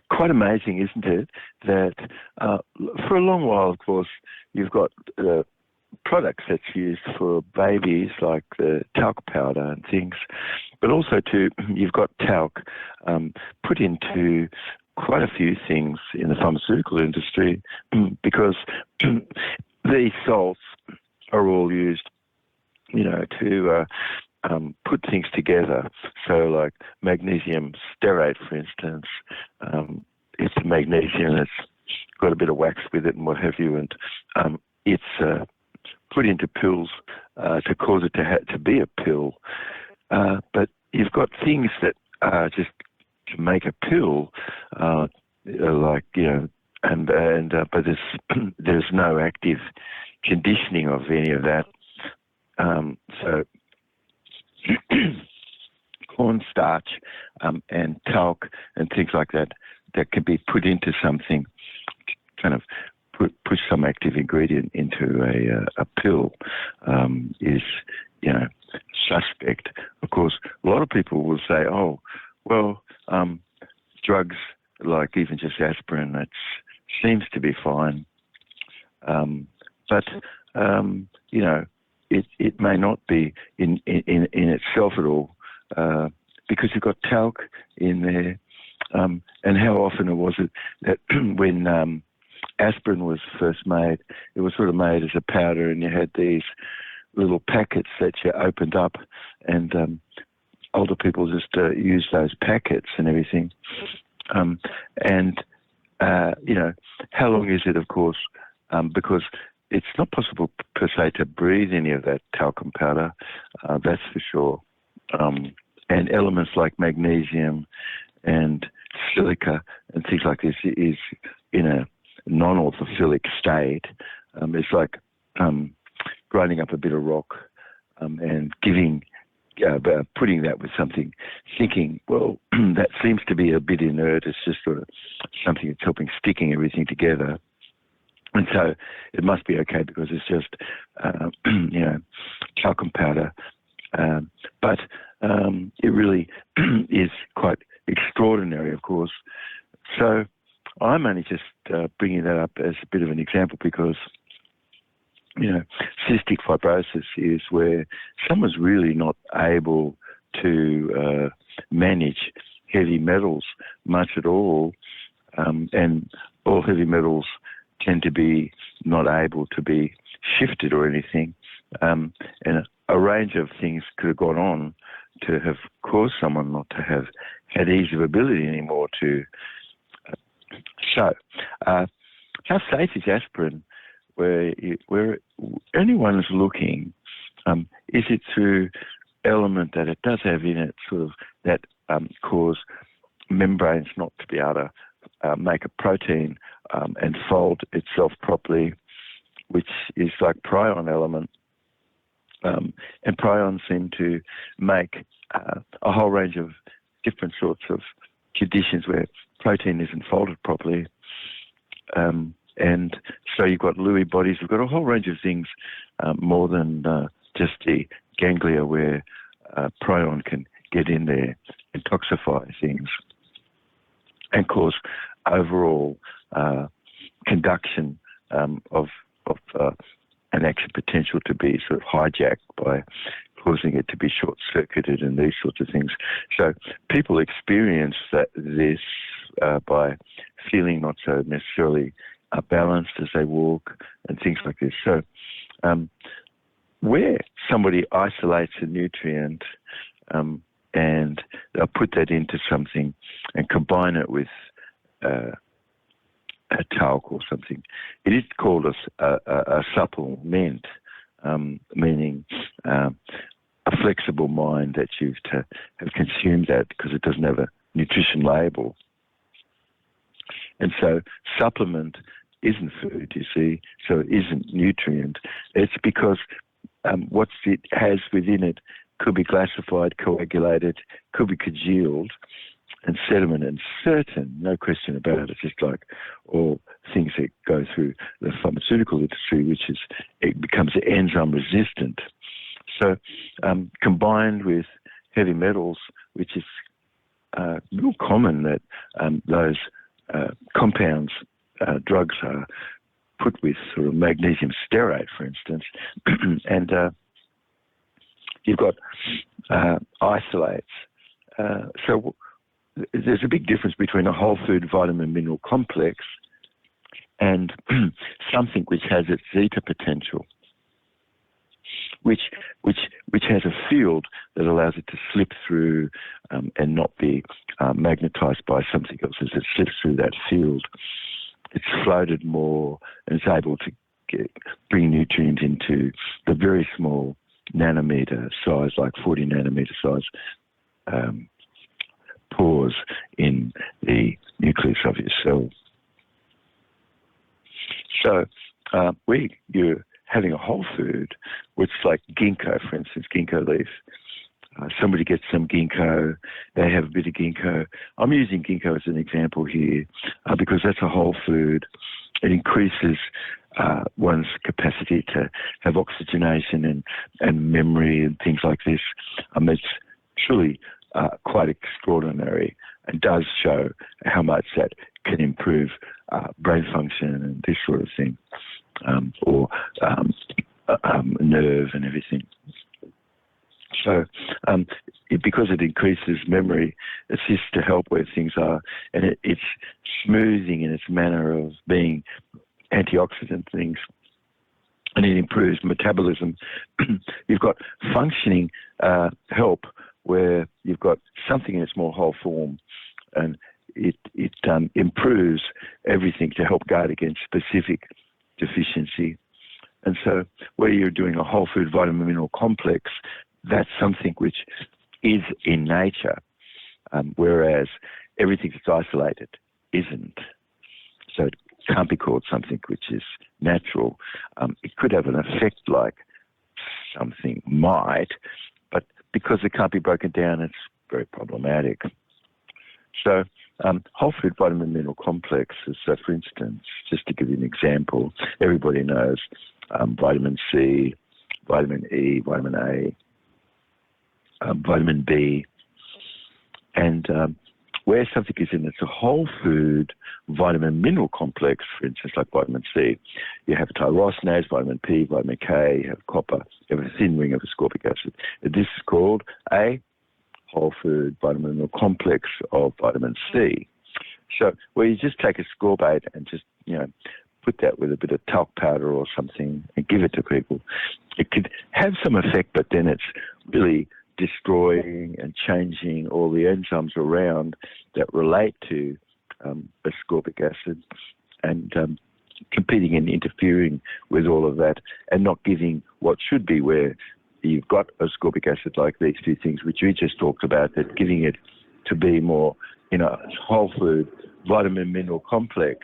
quite amazing, isn't it, that for a long while, of course, you've got products that's used for babies, like the talc powder and things, but also you've got talc put into quite a few things in the pharmaceutical industry because these salts are all used, to put things together. So like magnesium stearate, for instance, it's a magnesium that's got a bit of wax with it and what have you, and it's put into pills to cause it to be a pill. But you've got things that are just to make a pill, but there's no active conditioning of any of that. So cornstarch and talc and things like that can be put into something, kind of push some active ingredient into a pill is, suspect. Of course, a lot of people will say, oh, well, drugs like even just aspirin, that seems to be fine. But it may not be in itself at all, because you've got talc in there. And how often was it that when aspirin was first made, it was sort of made as a powder, and you had these little packets that you opened up, and older people just used those packets and everything. How long is it, of course, because it's not possible per se to breathe any of that talcum powder, that's for sure. And elements like magnesium and silica and things like this is in a non-orthophilic state. It's like grinding up a bit of rock and putting that with something, thinking, well, that seems to be a bit inert. It's just sort of something that's helping sticking everything together. And so it must be okay because it's just, talcum powder. But it really is quite extraordinary, of course. So I'm only just bringing that up as a bit of an example because, cystic fibrosis is where someone's really not able to manage heavy metals much at all, and all heavy metals tend to be not able to be shifted or anything, and a range of things could have gone on to have caused someone not to have had ease of ability anymore to. So, how safe is aspirin? Where anyone is looking, is it through element that it does have in it, sort of that cause membranes not to be able to make a protein and fold itself properly, which is like prion element. And prions seem to make a whole range of different sorts of conditions where protein isn't folded properly. And so you've got Lewy bodies, you've got a whole range of things more than just the ganglia where prion can get in there and toxify things and cause overall conduction of an actual potential to be sort of hijacked by causing it to be short-circuited and these sorts of things. So people experience this by feeling not so necessarily balanced as they walk and things like this. So where somebody isolates a nutrient and they'll put that into something and combine it with a talc or something, it is called a supplement, meaning a flexible mind that you've to have consumed that because it doesn't have a nutrition label. And so supplement isn't food, you see, so it isn't nutrient. It's because what it has within it could be classified, coagulated, could be congealed, and sediment and certain, no question about it, just like all things that go through the pharmaceutical industry, which is, it becomes enzyme resistant. So combined with heavy metals, which is real common that those compounds, drugs are put with sort of magnesium stearate, for instance, and you've got isolates. So there's a big difference between a whole food vitamin mineral complex and something which has its zeta potential, which has a field that allows it to slip through and not be magnetized by something else. As it slips through that field, it's floated more and is able to bring nutrients into the very small nanometer size, like 40 nanometer size pores in the nucleus of your cell. So you're having a whole food, which is like ginkgo, for instance, ginkgo leaf. Somebody gets some ginkgo, they have a bit of ginkgo. I'm using ginkgo as an example here because that's a whole food. It increases one's capacity to have oxygenation and memory and things like this. It's truly quite extraordinary and does show how much that can improve brain function and this sort of thing, or nerve and everything. So because it increases memory, it's just to help where things are, and it's smoothing in its manner of being antioxidant things, and it improves metabolism. You've got functioning help where you've got something in its more whole form, and it improves everything to help guard against specific deficiency. And so where you're doing a whole food vitamin mineral complex, that's something which is in nature, whereas everything that's isolated isn't. So it can't be called something which is natural. It could have an effect like something might, but because it can't be broken down, it's very problematic. So whole food vitamin mineral complexes, so for instance, just to give you an example, everybody knows vitamin C, vitamin E, vitamin A, vitamin B, and where something is in it's a whole food vitamin mineral complex, for instance, like vitamin C, you have tyrosinase, vitamin P, vitamin K, you have copper, you have a thin ring of ascorbic acid. This is called a whole food vitamin mineral complex of vitamin C. So where you just take ascorbate and just, put that with a bit of talc powder or something and give it to people, it could have some effect, but then it's really destroying and changing all the enzymes around that relate to ascorbic acid and competing and interfering with all of that and not giving what should be, where you've got ascorbic acid like these two things which we just talked about, that giving it to be more whole food vitamin mineral complex.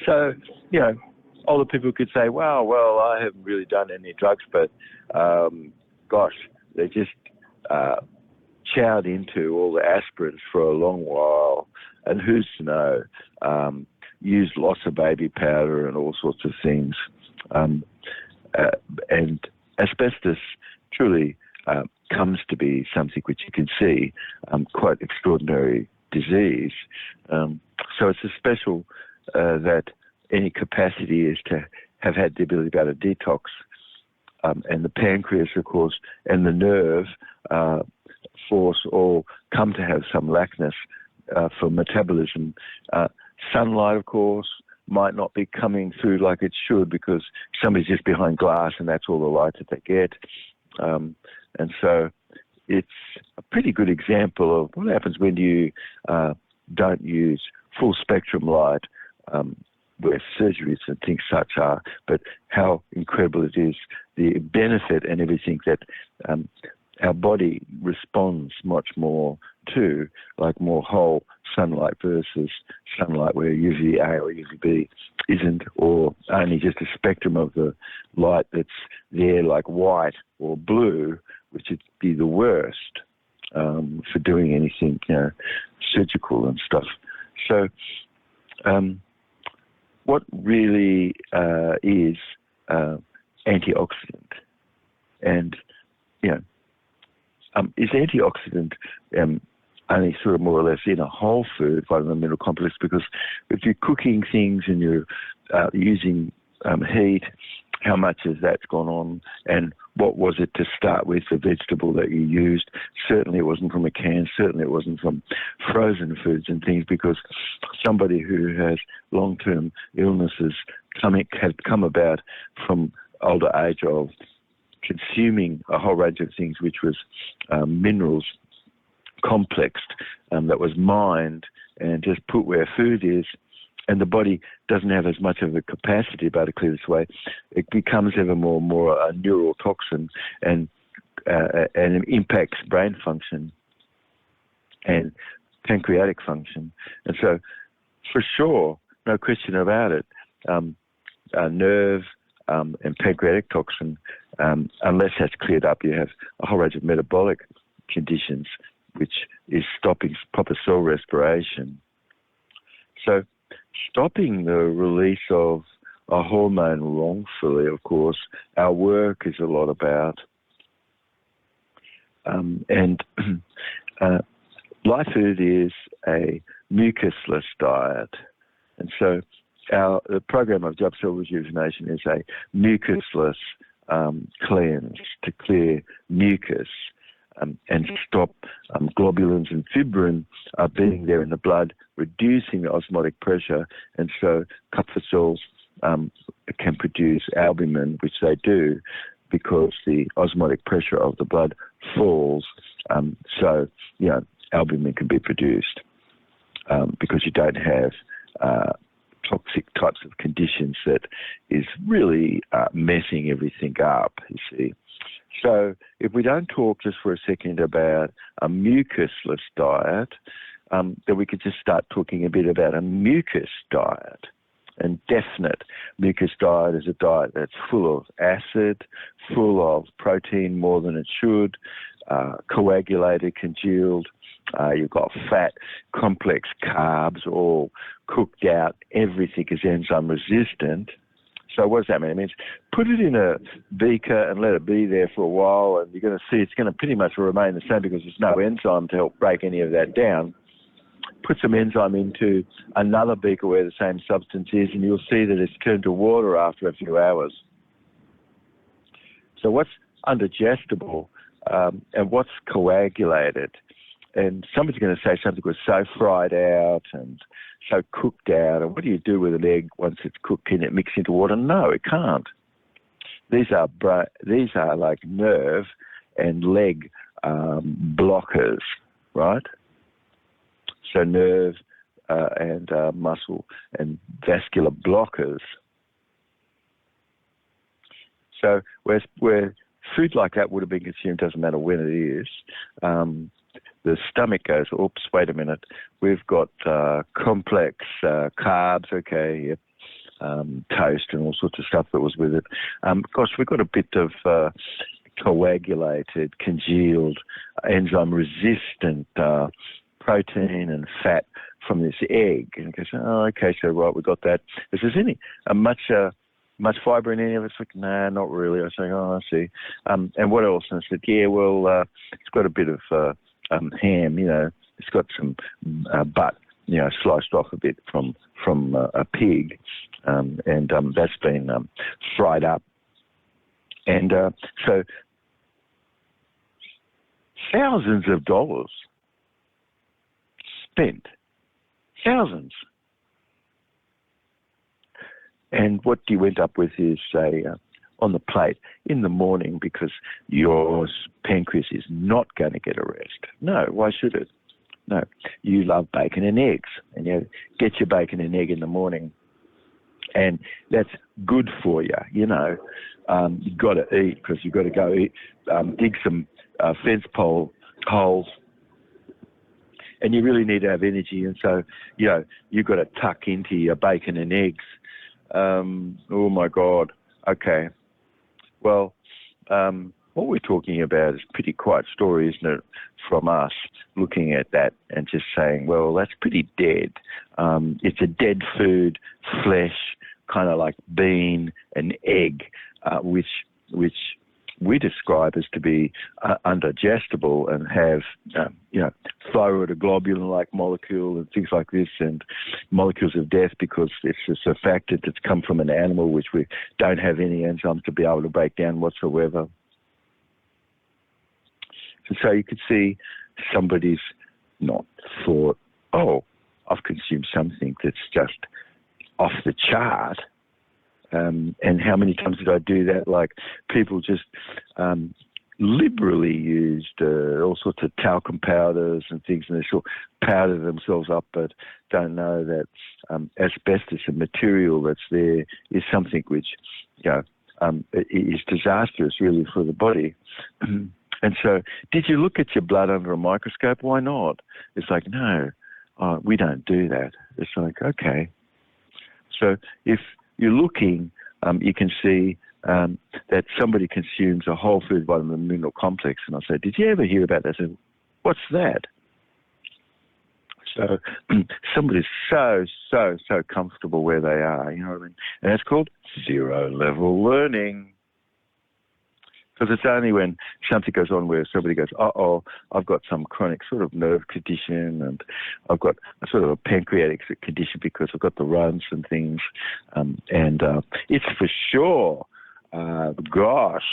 So, older people could say, well, I haven't really done any drugs, but gosh, they just chowed into all the aspirins for a long while, and who's to know, used lots of baby powder and all sorts of things. And asbestos truly comes to be something which you can see, quite extraordinary disease. So it's a special that any capacity is to have had the ability to be able to detox, and the pancreas, of course, and the nerve force all come to have some lackness for metabolism. Sunlight, of course, might not be coming through like it should because somebody's just behind glass and that's all the light that they get. And so it's a pretty good example of what happens when you don't use full spectrum light, where surgeries and things such are, but how incredible it is, the benefit and everything that our body responds much more to, like more whole sunlight versus sunlight where UVA or UVB isn't, or only just a spectrum of the light that's there, like white or blue, which would be the worst for doing anything, surgical and stuff. So what really is antioxidant? And, is antioxidant only sort of more or less in a whole food vitamin mineral complex? Because if you're cooking things and you're using heat, how much has that gone on, and what was it to start with, the vegetable that you used? Certainly it wasn't from a can, certainly it wasn't from frozen foods and things, because somebody who has long-term illnesses had come about from older age of consuming a whole range of things which was minerals complexed, that was mined and just put where food is, and the body doesn't have as much of a capacity about to clear this way. It becomes ever more and more a neurotoxin, and it impacts brain function and pancreatic function. And so, for sure, no question about it, nerve and pancreatic toxin, unless that's cleared up, you have a whole range of metabolic conditions which is stopping proper cell respiration. So stopping the release of a hormone wrongfully, of course, our work is a lot about. Lifefood is a mucusless diet. And so the program of Jubb cell rejuvenation is a mucusless cleanse to clear mucus and stop globulins and fibrin being there in the blood, reducing the osmotic pressure, and so Kupffer cells can produce albumin, which they do because the osmotic pressure of the blood falls. So, albumin can be produced because you don't have toxic types of conditions that is really messing everything up, you see. So if we don't talk just for a second about a mucusless diet, then we could just start talking a bit about a mucus diet. And definite mucus diet is a diet that's full of acid, full of protein more than it should, coagulated, congealed. You've got fat, complex carbs, all cooked out. Everything is enzyme resistant. So what does that mean? It means put it in a beaker and let it be there for a while, and you're going to see it's going to pretty much remain the same because there's no enzyme to help break any of that down. Put some enzyme into another beaker where the same substance is, and you'll see that it's turned to water after a few hours. So what's undigestible and what's coagulated? And somebody's going to say something was so fried out and so cooked out. And what do you do with an egg once it's cooked? Can it mix into water? No, it can't. These are like nerve and leg blockers, right? So nerve and muscle and vascular blockers. So where food like that would have been consumed, doesn't matter when it is, the stomach goes, oops, wait a minute, we've got complex carbs, okay, yep, toast and all sorts of stuff that was with it. Gosh, we've got a bit of coagulated, congealed, enzyme-resistant protein and fat from this egg. And you go, oh, okay, so right, we got that. Is there any much fibre in any of it? It's like, nah, not really. I say, oh, I see. And what else? And I said, yeah, well, it's got a bit of ham, it's got some butt, sliced off a bit from a pig, and that's been fried up. And so thousands of dollars spent, thousands. And what you end up with is on the plate in the morning, because your pancreas is not going to get a rest. No, why should it? No, you love bacon and eggs, and you get your bacon and egg in the morning, and that's good for you. You've got to eat because you've got to go eat, dig some fence pole holes, and you really need to have energy, and so you've got to tuck into your bacon and eggs. Oh my God. Okay. Well, what we're talking about is a pretty quiet story, isn't it, from us looking at that and just saying, well, that's pretty dead. It's a dead food, flesh, kind of like bean and egg, which we describe as to be undigestible and have, thyroid or globulin-like molecule and things like this, and molecules of death because it's a surfactant that's come from an animal which we don't have any enzymes to be able to break down whatsoever. So you could see somebody's not thought, oh, I've consumed something that's just off the chart. And how many times did I do that? Like, people just liberally used all sorts of talcum powders and things, and they sort of powder themselves up, but don't know that asbestos, a material that's there, is something which, is disastrous really for the body. And so, did you look at your blood under a microscope? Why not? It's like, no, we don't do that. It's like, okay. So if you're looking, you can see that somebody consumes a whole food vitamin mineral complex, and I say, did you ever hear about that? I said, what's that? So somebody's so comfortable where they are, you know what I mean? And it's called zero-level learning. Because it's only when something goes on where somebody goes, I've got some chronic sort of nerve condition, and I've got a sort of a pancreatic condition because I've got the runs and things. It's for sure, gosh,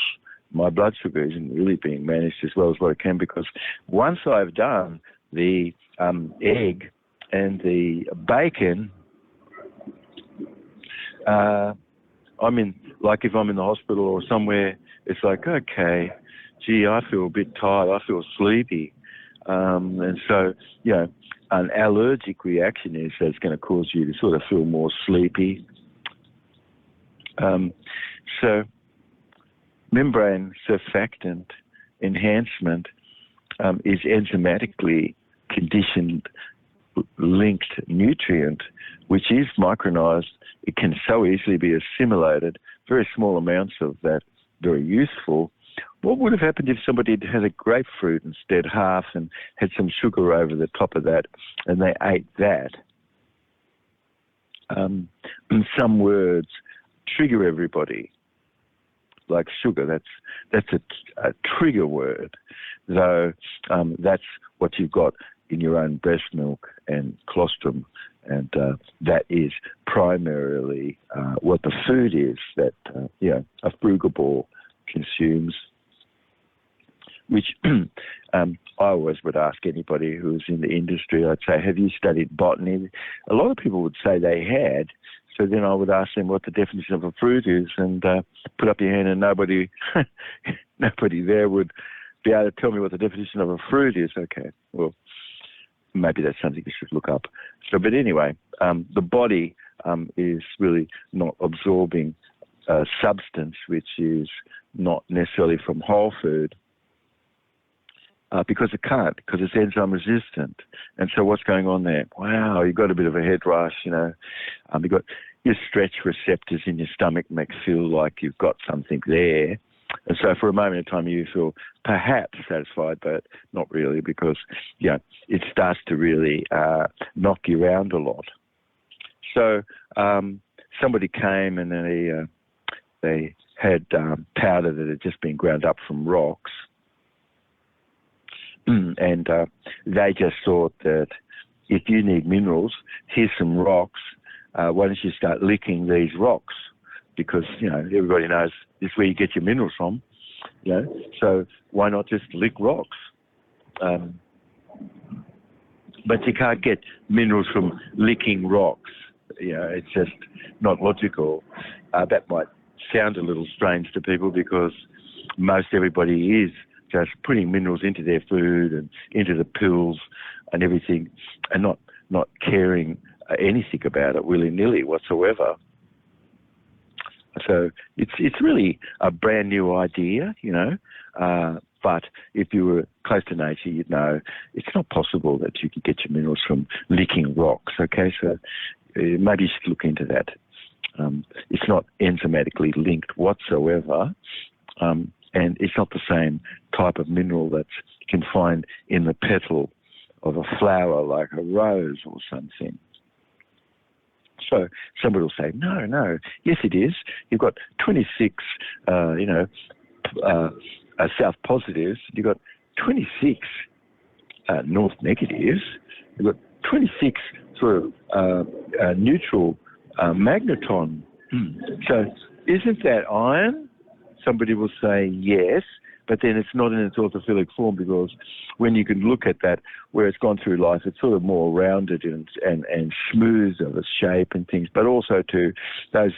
my blood sugar isn't really being managed as well as what it can, because once I've done the egg and the bacon, if I'm in the hospital or somewhere, it's like, okay, gee, I feel a bit tired, I feel sleepy. And so, an allergic reaction is that's going to cause you to sort of feel more sleepy. So membrane surfactant enhancement is enzymatically conditioned linked nutrient, which is micronized. It can so easily be assimilated, very small amounts of that, very useful. What would have happened if somebody had had a grapefruit instead, half, and had some sugar over the top of that, and they ate that? And some words trigger everybody, like sugar. That's a trigger word, though that's what you've got in your own breast milk and colostrum, and that is primarily what the food is that a frugivore consumes, which I always would ask anybody who's in the industry. I'd say, have you studied botany? A lot of people would say they had, so then I would ask them what the definition of a fruit is, and put up your hand, and nobody there would be able to tell me what the definition of a fruit is. Okay, well, maybe that's something you should look up. So, but anyway, the body is really not absorbing substance which is not necessarily from whole food because it can't, because it's enzyme resistant. And so what's going on there? Wow, you've got a bit of a head rush, you've got your stretch receptors in your stomach make feel like you've got something there. And so for a moment in time you feel perhaps satisfied, but not really, because it starts to really knock you around a lot. So somebody came and then they had powder that had just been ground up from rocks, and they just thought that if you need minerals, here's some rocks. Why don't you start licking these rocks? Because, everybody knows this is where you get your minerals from, so why not just lick rocks? But you can't get minerals from licking rocks. It's just not logical. That might sound a little strange to people because most everybody is just putting minerals into their food and into the pills and everything, and not caring anything about it willy-nilly whatsoever. So it's really a brand new idea, but if you were close to nature, you'd know it's not possible that you could get your minerals from licking rocks, okay? So maybe you should look into that. It's not enzymatically linked whatsoever, and it's not the same type of mineral that you can find in the petal of a flower like a rose or something. So somebody will say, no, yes it is. You've got 26, south positives. You've got 26 north negatives. You've got 26 sort of neutral magneton. So isn't that iron? Somebody will say yes, but then it's not in its orthophilic form, because when you can look at that, where it's gone through life, it's sort of more rounded and smooth of a shape and things, but also to those,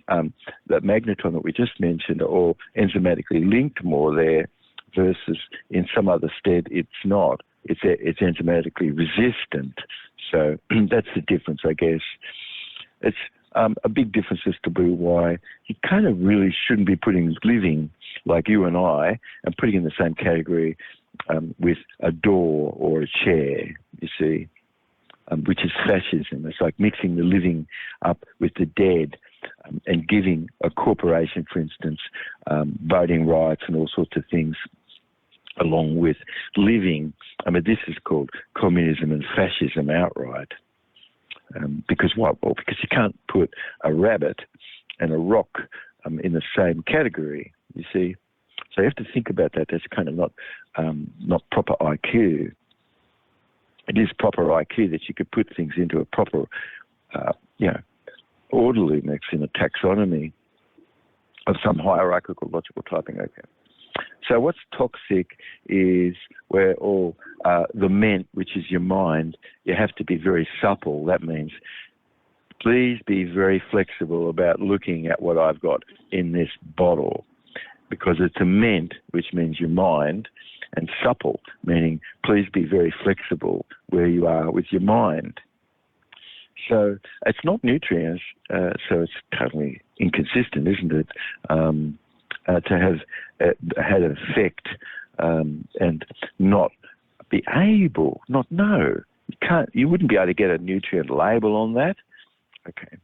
that magneton that we just mentioned, are all enzymatically linked more there, versus in some other stead it's not. It's enzymatically resistant. So that's the difference, I guess. It's a big difference as to why you kind of really shouldn't be putting living, like you and I, and putting in the same category with a door or a chair, you see, which is fascism. It's like mixing the living up with the dead, and giving a corporation, for instance, voting rights and all sorts of things along with living. I mean, this is called communism and fascism outright. Because what? Well, because you can't put a rabbit and a rock in the same category, you see. So you have to think about that. That's kind of not proper IQ. It is proper IQ that you could put things into a proper, orderliness in a taxonomy of some hierarchical logical typing. Okay. So what's toxic is where all the ment, which is your mind, you have to be very supple. That means please be very flexible about looking at what I've got in this bottle, because it's a ment, which means your mind, and supple, meaning please be very flexible where you are with your mind. So it's not nutrients, so it's totally inconsistent, isn't it? To have had an effect and not be able, not know. You wouldn't be able to get a nutrient label on that. Okay.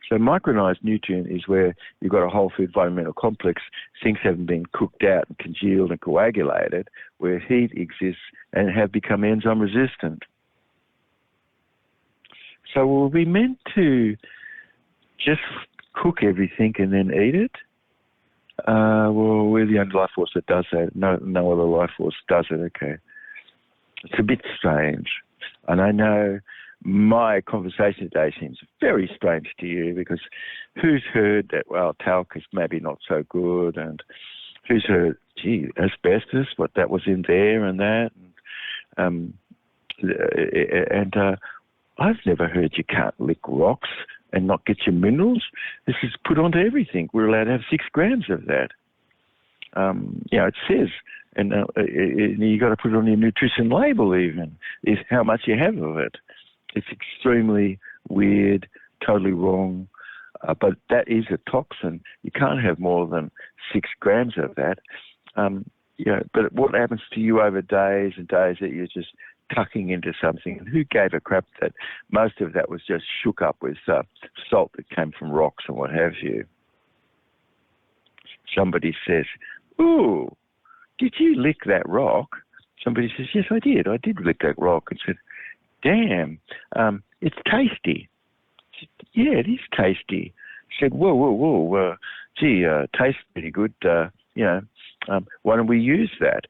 So micronized nutrient is where you've got a whole food environmental complex. Things haven't been cooked out and congealed and coagulated, where heat exists and have become enzyme resistant. So were we meant to just cook everything and then eat it? Well, we're the only life force that does that. No other life force does it. Okay. It's a bit strange. And I know my conversation today seems very strange to you, because who's heard that, well, talc is maybe not so good, and who's heard, gee, asbestos, what that was in there and that. And I've never heard you can't lick rocks and not get your minerals. This is put onto everything. We're allowed to have 6 grams of that. It says, and you got to put it on your nutrition label even, is how much you have of it. It's extremely weird, totally wrong, but that is a toxin. You can't have more than 6 grams of that. But what happens to you over days and days that you're just tucking into something? And who gave a crap that most of that was just shook up with salt that came from rocks and what have you? Somebody says, ooh, did you lick that rock? Somebody says, yes, I did. I did lick that rock. And said, damn, it's tasty. I said, yeah, it is tasty. I said, whoa, tastes pretty good. Why don't we use that?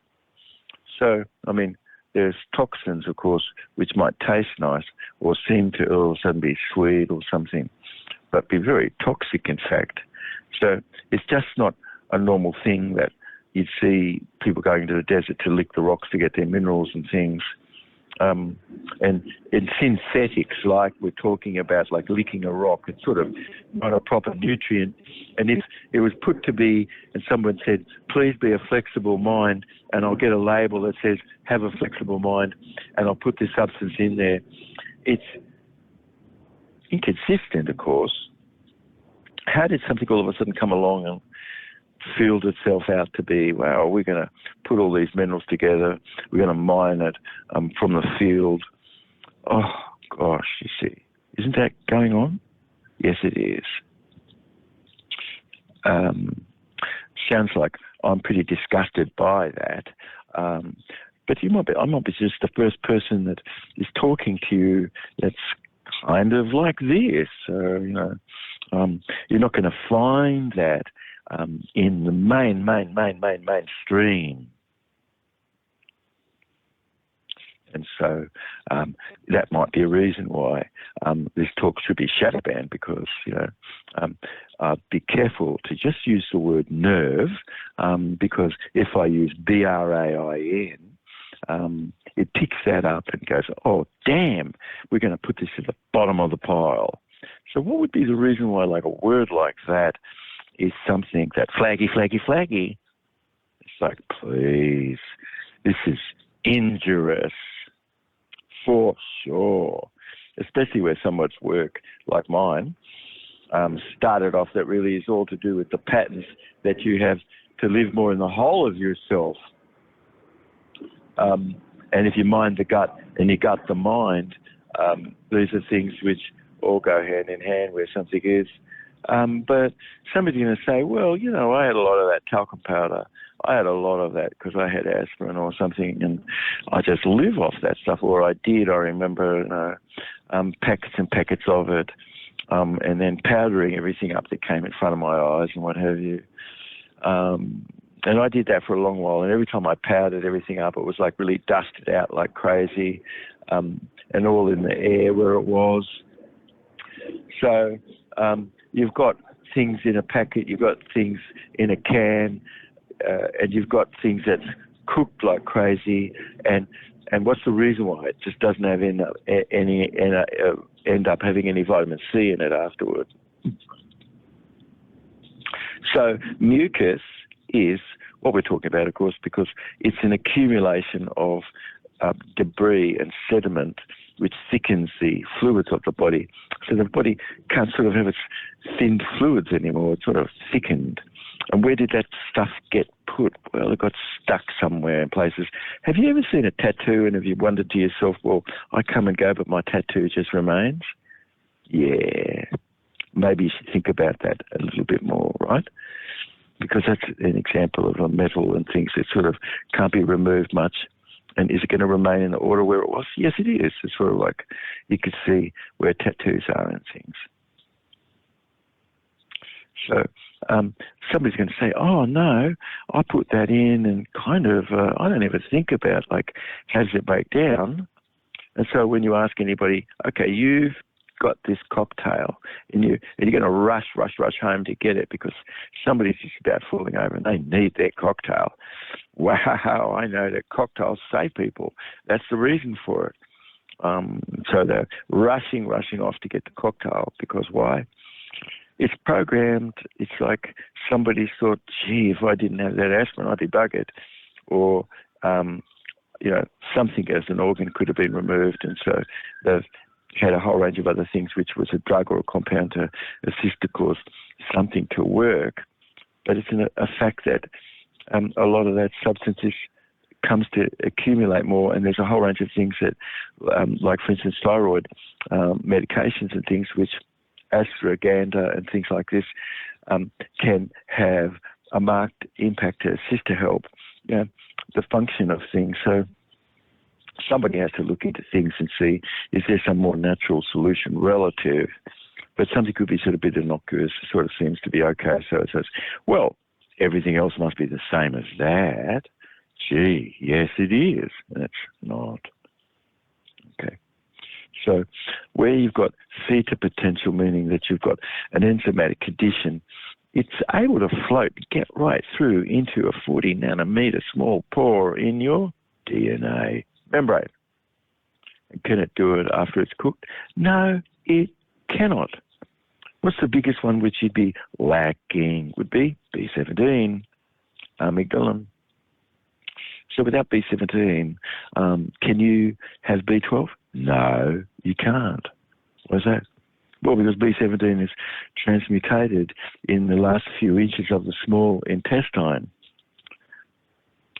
So, I mean, there's toxins, of course, which might taste nice or seem to all of a sudden be sweet or something, but be very toxic, in fact. So it's just not a normal thing that you'd see people going to the desert to lick the rocks to get their minerals and things. And in synthetics, like we're talking about, like licking a rock, it's sort of not a proper nutrient. And if it was put to be, and someone said, please be a flexible mind, and I'll get a label that says, have a flexible mind, and I'll put this substance in there, it's inconsistent, of course. How did something all of a sudden come along and field itself out to be, wow, we're going to put all these minerals together, we're going to mine it from the field? Oh, gosh, you see. Isn't that going on? Yes, it is. Sounds like I'm pretty disgusted by that. But I might be just the first person that is talking to you that's kind of like this. You're not going to find that in the mainstream. And so that might be a reason why this talk should be shadow banned, because, be careful to just use the word nerve, because if I use BRAIN, it picks that up and goes, oh, damn, we're going to put this at the bottom of the pile. So what would be the reason why, like, a word like that is something that flaggy? It's like, please, this is injurious for sure, especially where someone's work, like mine, started off that really is all to do with the patterns that you have to live more in the whole of yourself. And if you mind the gut and you gut the mind, these are things which all go hand in hand where something is. But somebody's going to say, well, I had a lot of that talcum powder. I had a lot of that because I had aspirin or something, and I just live off that stuff. Or I did, I remember, packets and packets of it, and then powdering everything up that came in front of my eyes and what have you. And I did that for a long while, and every time I powdered everything up, it was like really dusted out like crazy, and all in the air where it was. So you've got things in a packet, you've got things in a can, and you've got things that's cooked like crazy. And what's the reason why? It just doesn't have end up having any vitamin C in it afterward. So mucus is what we're talking about, of course, because it's an accumulation of debris and sediment which thickens the fluids of the body. So the body can't sort of have its thinned fluids anymore. It's sort of thickened. And where did that stuff get put? Well, it got stuck somewhere in places. Have you ever seen a tattoo and have you wondered to yourself, well, I come and go, but my tattoo just remains? Yeah. Maybe you should think about that a little bit more, right? Because that's an example of a metal and things that sort of can't be removed much. And is it going to remain in the order where it was? Yes, it is. It's sort of like you could see where tattoos are and things. So somebody's going to say, oh, no, I put that in and kind of, I don't ever think about, like, how does it break down? And so when you ask anybody, okay, you've got this cocktail and you're going to rush home to get it because somebody's just about falling over and they need their cocktail. Wow, I know that cocktails save people. That's the reason for it. So they're rushing off to get the cocktail because why? It's programmed. It's like somebody thought, gee, if I didn't have that aspirin, I'd be buggered. Or, something as an organ could have been removed. And so they've had a whole range of other things, which was a drug or a compound to assist to cause something to work. But it's a fact that a lot of that substance comes to accumulate more, and there's a whole range of things that, like, for instance, thyroid medications and things, which ashwagandha and things like this can have a marked impact to assist to help the function of things. So somebody has to look into things and see, is there some more natural solution relative? But something could be sort of a bit innocuous, sort of seems to be okay. So it says, well, everything else must be the same as that. Gee, yes, it is. And it's not. Okay. So where you've got theta potential, meaning that you've got an enzymatic condition, it's able to float, get right through into a 40 nanometer small pore in your DNA membrane. And can it do it after it's cooked? No, it cannot. What's the biggest one which you'd be lacking? Would be B17, amygdalin. So without B17, can you have B12? No, you can't. Why's that? Well, because B17 is transmutated in the last few inches of the small intestine.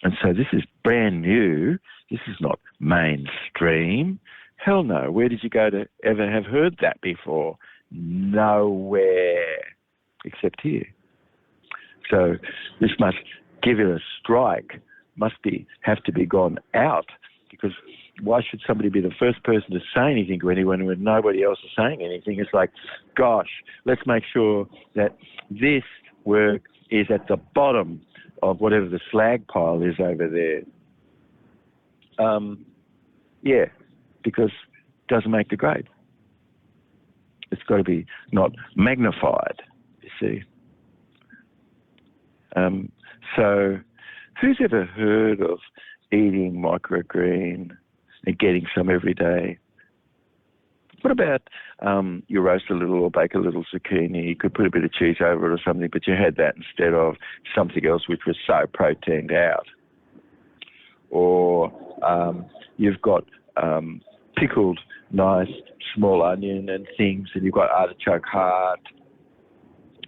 And so this is brand new. This is not mainstream. Hell no. Where did you go to ever have heard that before? Nowhere except here. So this must give it a strike, have to be gone out, because why should somebody be the first person to say anything to anyone when nobody else is saying anything? It's like, gosh, let's make sure that this work is at the bottom of whatever the slag pile is over there. Yeah, because it doesn't make the grade. It's got to be not magnified, you see. So who's ever heard of eating microgreen and getting some every day? What about you roast a little or bake a little zucchini? You could put a bit of cheese over it or something, but you had that instead of something else which was so proteined out. Or you've got pickled nice small onion and things, and you've got artichoke heart,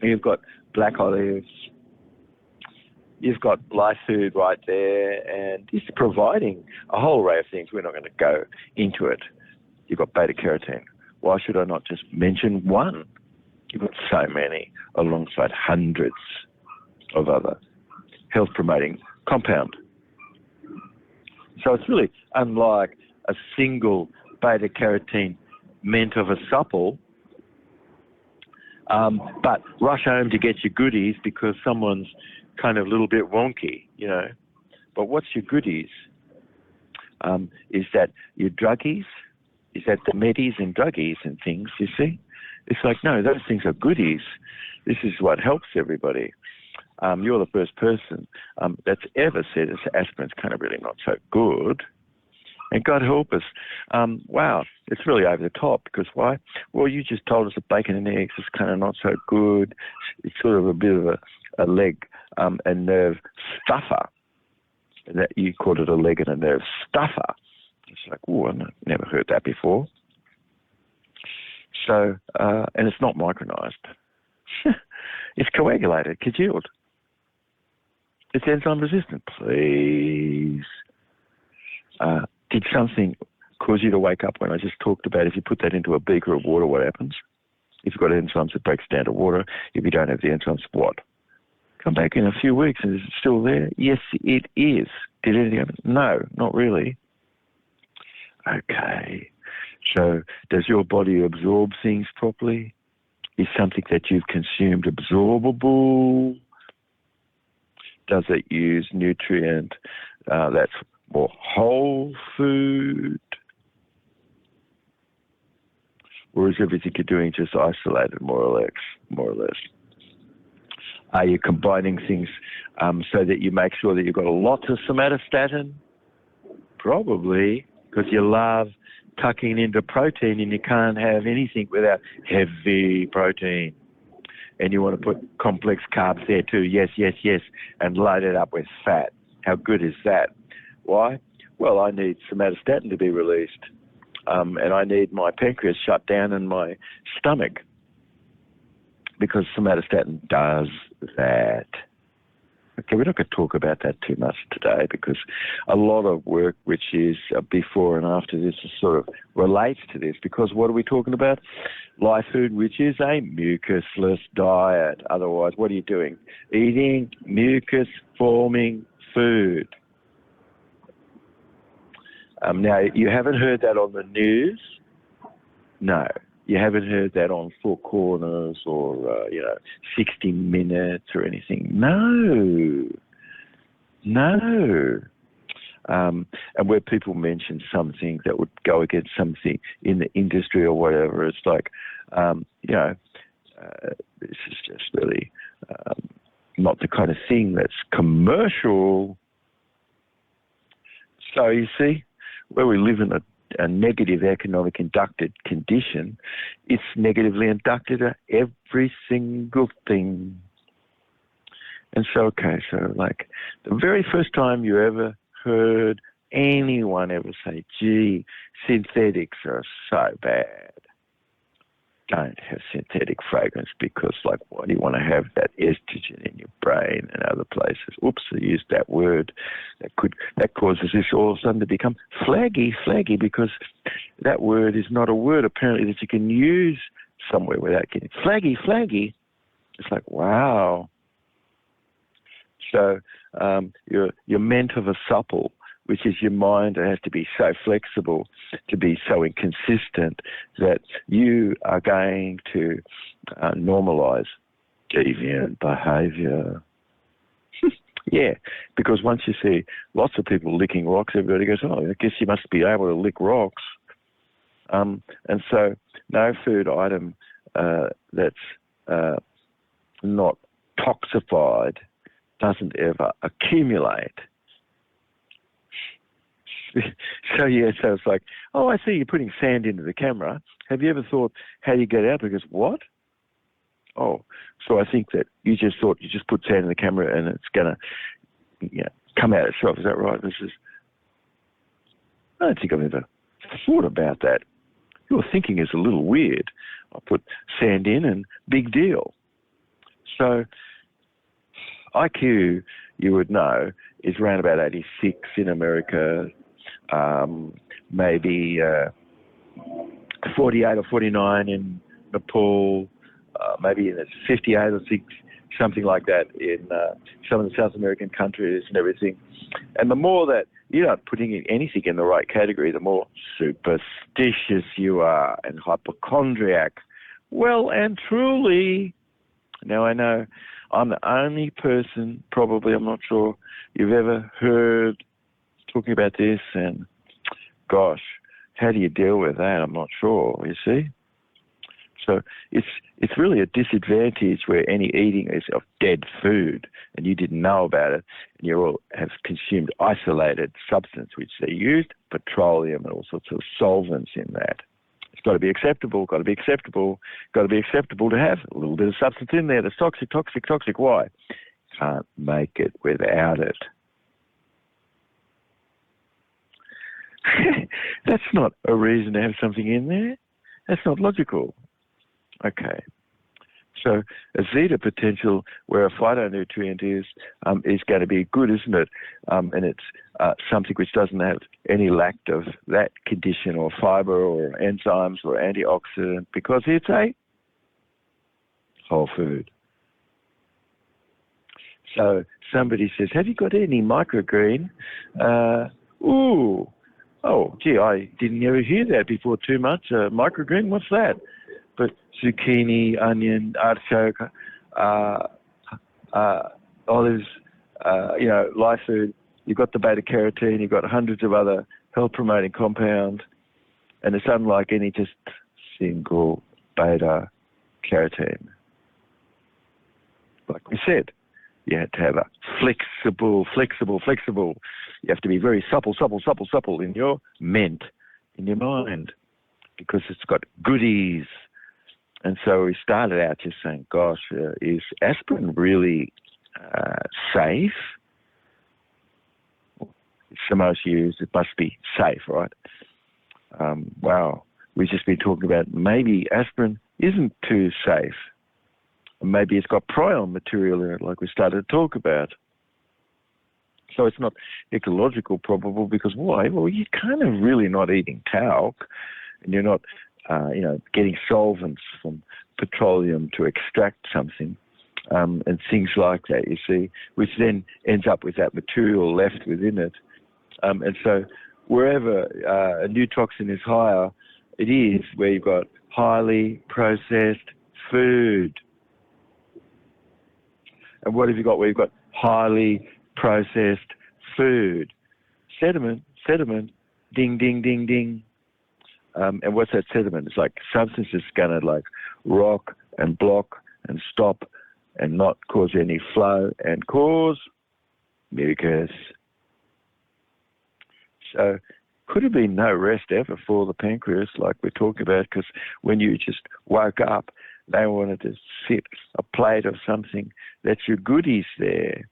you've got black olives, you've got Lifefood right there, and it's providing a whole array of things. We're not going to go into it. You've got beta-carotene. Why should I not just mention one? You've got so many, alongside hundreds of other health-promoting compound. So it's really unlike a single beta-carotene meant of a supple, but rush home to get your goodies because someone's kind of a little bit wonky, you know. But what's your goodies? Is that your druggies? Is that the medis and druggies and things, you see? It's like, no, those things are goodies. This is what helps everybody. You're the first person that's ever said aspirin's kind of really not so good. And God help us. Wow, it's really over the top, because why? Well, you just told us that bacon and eggs is kind of not so good. It's sort of a bit of a leg and nerve stuffer. And that you called it a leg and a nerve stuffer. It's like, oh, I've never heard that before. So, and it's not micronized. It's coagulated, congealed. It's enzyme resistant. Please. Did something cause you to wake up when I just talked about if you put that into a beaker of water, what happens? If you've got enzymes, it breaks down to water. If you don't have the enzymes, what? Come back in a few weeks and is it still there? Yes, it is. Did anything happen? No, not really. Okay. So does your body absorb things properly? Is something that you've consumed absorbable? Does it use nutrient that's more whole food? Or is everything you're doing just isolated, more or less? Are you combining things so that you make sure that you've got a lot of somatostatin? Probably, because you love tucking into protein and you can't have anything without heavy protein. And you want to put complex carbs there too, yes, and load it up with fat. How good is that? Why? Well, I need somatostatin to be released, and I need my pancreas shut down in my stomach, because somatostatin does that. Okay, we're not going to talk about that too much today, because a lot of work which is before and after this sort of relates to this, because what are we talking about? Lifefood, which is a mucusless diet. Otherwise, what are you doing? Eating mucus-forming food. Now, you haven't heard that on the news? No. You haven't heard that on Four Corners or, 60 Minutes or anything. No. And where people mention something that would go against something in the industry or whatever, it's like, this is just really not the kind of thing that's commercial. So you see, where we live in a negative economic inducted condition, it's negatively inducted to every single thing. And so, like the very first time you ever heard anyone ever say, gee, synthetics are so bad. Don't have synthetic fragrance, because, like, why do you want to have that estrogen in your brain and other places? Oops, I used that word. That causes this all of a sudden to become flaggy, because that word is not a word apparently that you can use somewhere without getting flaggy. It's like, wow. So you're meant of a supple, which is your mind that has to be so flexible, to be so inconsistent, that you are going to normalize deviant behavior. Yeah, because once you see lots of people licking rocks, everybody goes, oh, I guess you must be able to lick rocks. And so no food item that's not toxified doesn't ever accumulate. So it's like, oh, I see you're putting sand into the camera. Have you ever thought, how do you get out? Because what? Oh, so I think that you just thought you just put sand in the camera and it's going to come out itself. Is that right? I don't think I've ever thought about that. Your thinking is a little weird. I put sand in and big deal. So IQ, you would know, is around about 86 in America, maybe 48 or 49 in Nepal, maybe it's 58 or 6, something like that in some of the South American countries and everything. And the more that you're not putting anything in the right category, the more superstitious you are and hypochondriac. Well and truly. Now I know I'm the only person, probably, I'm not sure, you've ever heard talking about this, and gosh, how do you deal with that? I'm not sure, you see? So it's really a disadvantage where any eating is of dead food and you didn't know about it, and you all have consumed isolated substance, which they used, petroleum and all sorts of solvents in that. It's got to be acceptable, got to be acceptable to have a little bit of substance in there that's toxic. Why? Can't make it without it. That's not a reason to have something in there. That's not logical. Okay. So a zeta potential where a phytonutrient is going to be good, isn't it? And it's something which doesn't have any lack of that condition or fiber or enzymes or antioxidant because it's a whole food. So somebody says, have you got any microgreen? Oh, gee, I didn't ever hear that before too much. Microgreen, what's that? But zucchini, onion, artichoke, olives, Lifefood, you've got the beta-carotene, you've got hundreds of other health-promoting compounds, and it's unlike any just single beta-carotene. Like we said, you had to have a flexible. You have to be very supple in your ment, in your mind, because it's got goodies. And so we started out just saying, gosh, is aspirin really safe? It's the most used. It must be safe, right? Wow. We've just been talking about maybe aspirin isn't too safe. Maybe it's got prion material in it, like we started to talk about. So it's not ecological probable because why? Well, you're kind of really not eating talc, and you're not getting solvents from petroleum to extract something, and things like that, you see, which then ends up with that material left within it. And so wherever a new toxin is higher, it is where you've got highly processed food. And what have you got where you've got highly processed food? Sediment, ding, ding, ding, ding. And what's that sediment? It's like substance that's going to like rock and block and stop and not cause any flow and cause mucus. So could have been no rest ever for the pancreas like we're talking about, because when you just woke up, they wanted to sit a plate of something that's your goodies there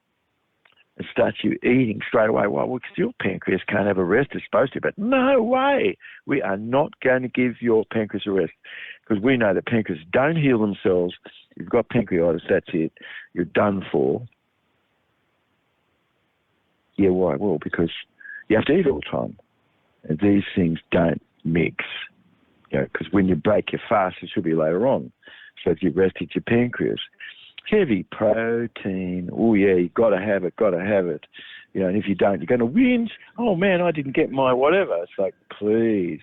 and start you eating straight away. Well, your pancreas can't have a rest. It's supposed to, but no way. We are not going to give your pancreas a rest because we know that pancreas don't heal themselves. You've got pancreatitis, that's it. You're done for. Yeah, why? Well, because you have to eat all the time. And these things don't mix. Because when you break your fast, it should be later on. So if you rested your pancreas, heavy protein, oh yeah, you got to have it. And if you don't, you're going to whinge. Oh man, I didn't get my whatever. It's like, please.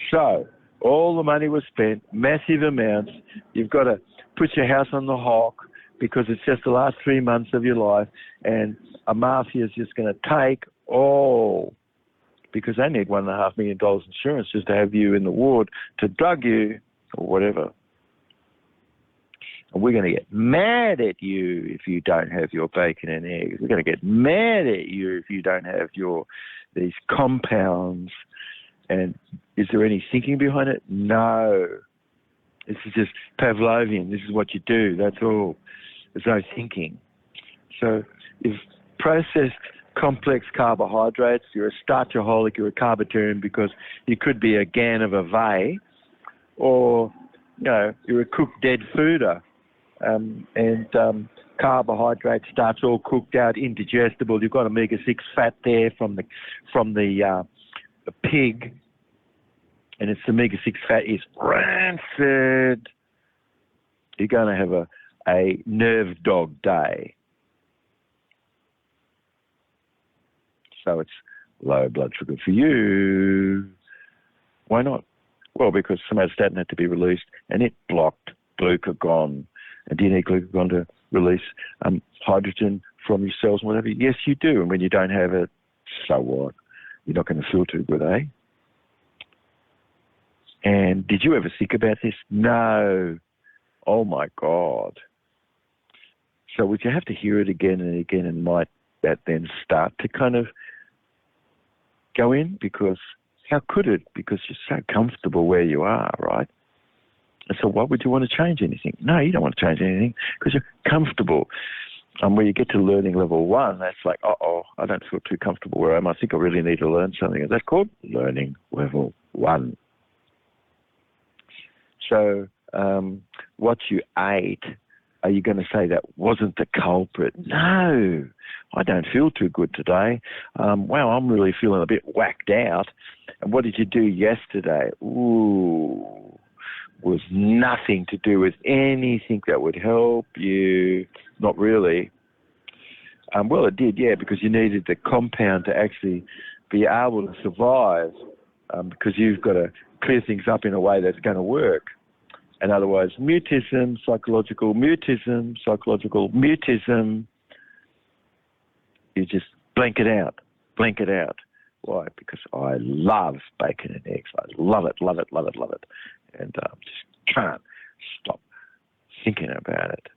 So all the money was spent, massive amounts. You've got to put your house on the hawk, because it's just the last 3 months of your life, and a mafia is just going to take all, because they need $1.5 million insurance just to have you in the ward to drug you or whatever. And we're going to get mad at you if you don't have your bacon and eggs. We're going to get mad at you if you don't have these compounds. And is there any thinking behind it? No. This is just Pavlovian. This is what you do. That's all. There's no thinking. So if processed complex carbohydrates, you're a starchaholic, you're a carbitarian because you could be a gan of a vey, or you're a cooked dead fooder, and carbohydrate starts all cooked out, indigestible. You've got omega-6 fat there from the pig, and its omega-6 fat is rancid. You're going to have a nerve dog day. So it's low blood sugar for you. Why not? Well, because somatostatin had to be released, and it blocked glucagon. And do you need glucagon to release hydrogen from your cells and whatever? Yes, you do. And when you don't have it, so what? You're not going to feel too good, eh? And did you ever think about this? No. Oh, my God. So would you have to hear it again and again, and might that then start to kind of go in? Because how could it? Because you're so comfortable where you are, right? And so why would you want to change anything? No, you don't want to change anything because you're comfortable. When you get to learning level 1, that's like, I don't feel too comfortable where I am. I think I really need to learn something. And that's called learning level 1. So what you ate, are you going to say that wasn't the culprit? No, I don't feel too good today. Wow, I'm really feeling a bit whacked out. And what did you do yesterday? Ooh, was nothing to do with anything that would help you. Not really. Well, it did, yeah, because you needed the compound to actually be able to survive, because you've got to clear things up in a way that's going to work. And otherwise, mutism, psychological mutism, you just blink it out. Why? Because I love bacon and eggs. I love it. And just can't stop thinking about it.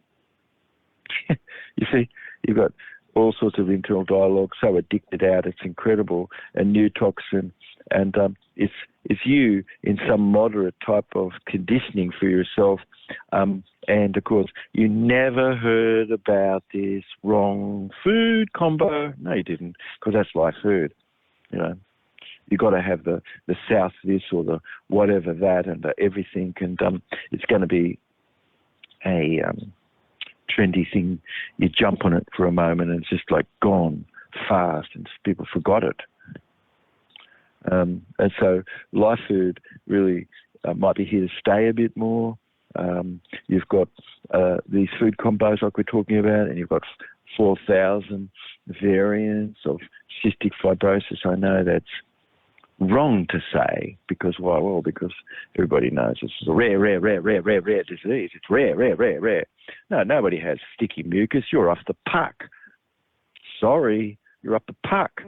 You see, you've got all sorts of internal dialogue, so addicted out, it's incredible, and new toxin, and it's you in some moderate type of conditioning for yourself. And of course, you never heard about this wrong food combo. No, you didn't, because that's life food. You got to have the south this or the whatever that and the everything, and it's going to be a trendy thing. You jump on it for a moment and it's just like gone fast, and people forgot it. And so life food really might be here to stay a bit more. You've got these food combos like we're talking about, and you've got 4,000 variants of cystic fibrosis. I know that's wrong to say, because why? Well, because everybody knows this is a rare disease. It's rare. No, nobody has sticky mucus. You're off the puck. Sorry, you're up the puck.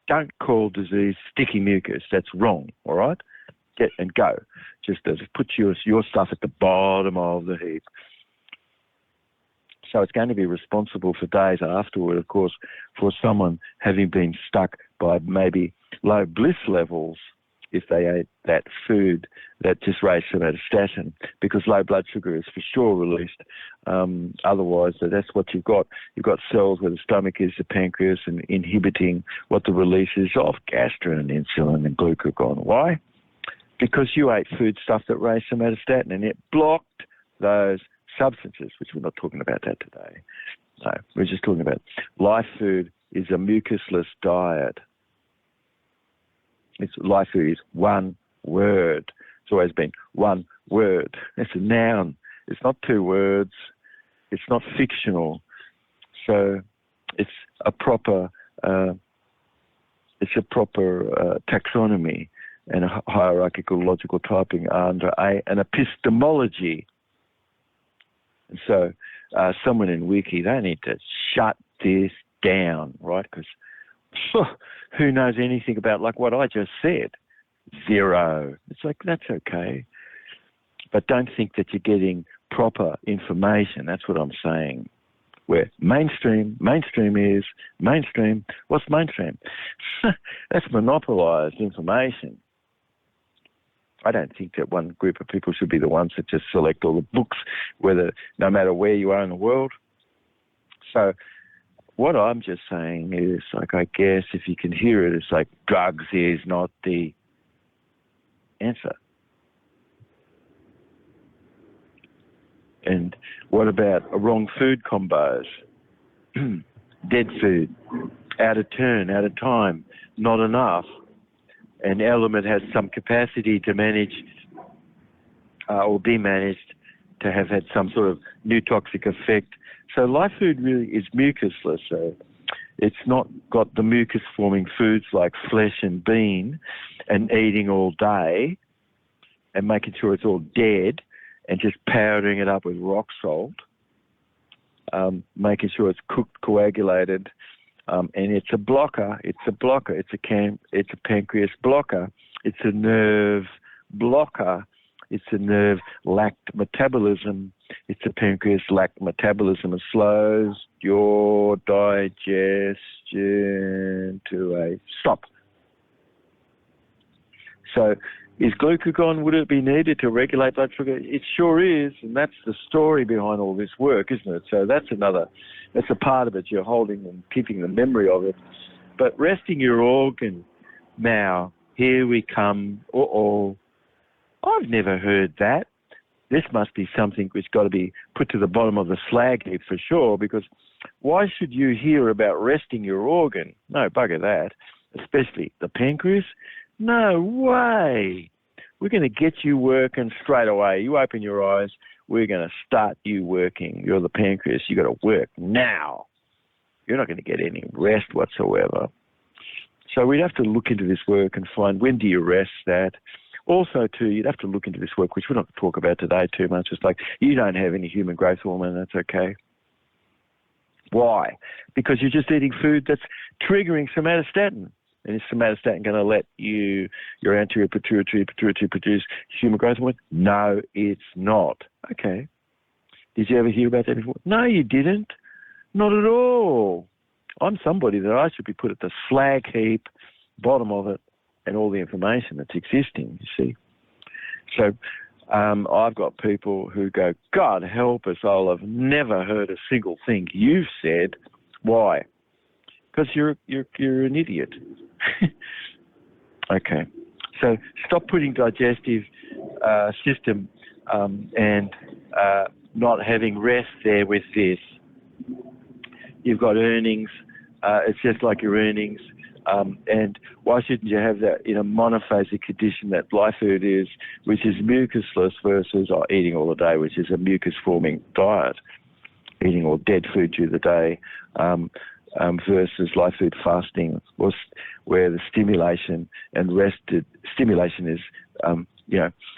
Don't call disease sticky mucus. That's wrong, all right? Get and go. Just put your stuff at the bottom of the heap. So it's going to be responsible for days afterward, of course, for someone having been stuck by maybe low bliss levels if they ate that food that just raised somatostatin, because low blood sugar is for sure released. Otherwise, that's what you've got. You've got cells where the stomach is, the pancreas, and inhibiting what the release is of gastrin and insulin and glucagon. Why? Because you ate food stuff that raised somatostatin, and it blocked those substances, which we're not talking about that today. No, we're just talking about life food is a mucusless diet. Life food is one word. It's always been one word. It's a noun. It's not two words. It's not fictional. So it's a proper taxonomy and a hierarchical logical typing under an epistemology. And so someone in Wiki, they need to shut this down, right? Because who knows anything about like what I just said? Zero. It's like, that's okay. But don't think that you're getting proper information. That's what I'm saying. Where mainstream is mainstream. What's mainstream? That's monopolized information. I don't think that one group of people should be the ones that just select all the books, no matter where you are in the world. So what I'm just saying is, like, I guess if you can hear it, it's like drugs is not the answer. And what about wrong food combos? Dead food, out of turn, out of time, not enough. An element has some capacity to manage or be managed to have had some sort of new toxic effect. So Lifefood really is mucusless. So it's not got the mucus-forming foods like flesh and bean and eating all day and making sure it's all dead and just powdering it up with rock salt, making sure it's cooked, coagulated, and it's a blocker. It's a pancreas blocker. It's a nerve blocker. It's a nerve lacked metabolism. It's a pancreas lacked metabolism. It slows your digestion to a stop. So is glucagon, would it be needed to regulate blood sugar? It sure is, and that's the story behind all this work, isn't it? So that's a part of it you're holding and keeping the memory of it. But resting your organ, now, here we come. I've never heard that. This must be something which got to be put to the bottom of the slag heap for sure, because why should you hear about resting your organ? No, bugger that, especially the pancreas. No way. We're going to get you working straight away. You open your eyes, we're going to start you working. You're the pancreas. You got to work now. You're not going to get any rest whatsoever. So we'd have to look into this work and find, when do you rest that? Also, too, you'd have to look into this work, which we're not going to talk about today too much. It's like, you don't have any human growth hormone. That's okay. Why? Because you're just eating food that's triggering somatostatin. And is somatostatin going to let your anterior pituitary produce human growth hormone? No, it's not. Okay. Did you ever hear about that before? No, you didn't. Not at all. I'm somebody that I should be put at the slag heap, bottom of it, and all the information that's existing, you see. So I've got people who go, God help us, I've never heard a single thing you've said. Why? Because you're an idiot. Okay. So stop putting digestive system and not having rest there with this. You've got earnings. It's just like your earnings. And why shouldn't you have that in a monophasic condition that Lifefood is, which is mucusless, versus eating all the day, which is a mucus-forming diet, eating all dead food through the day, versus Lifefood fasting, where the stimulation and rested stimulation is,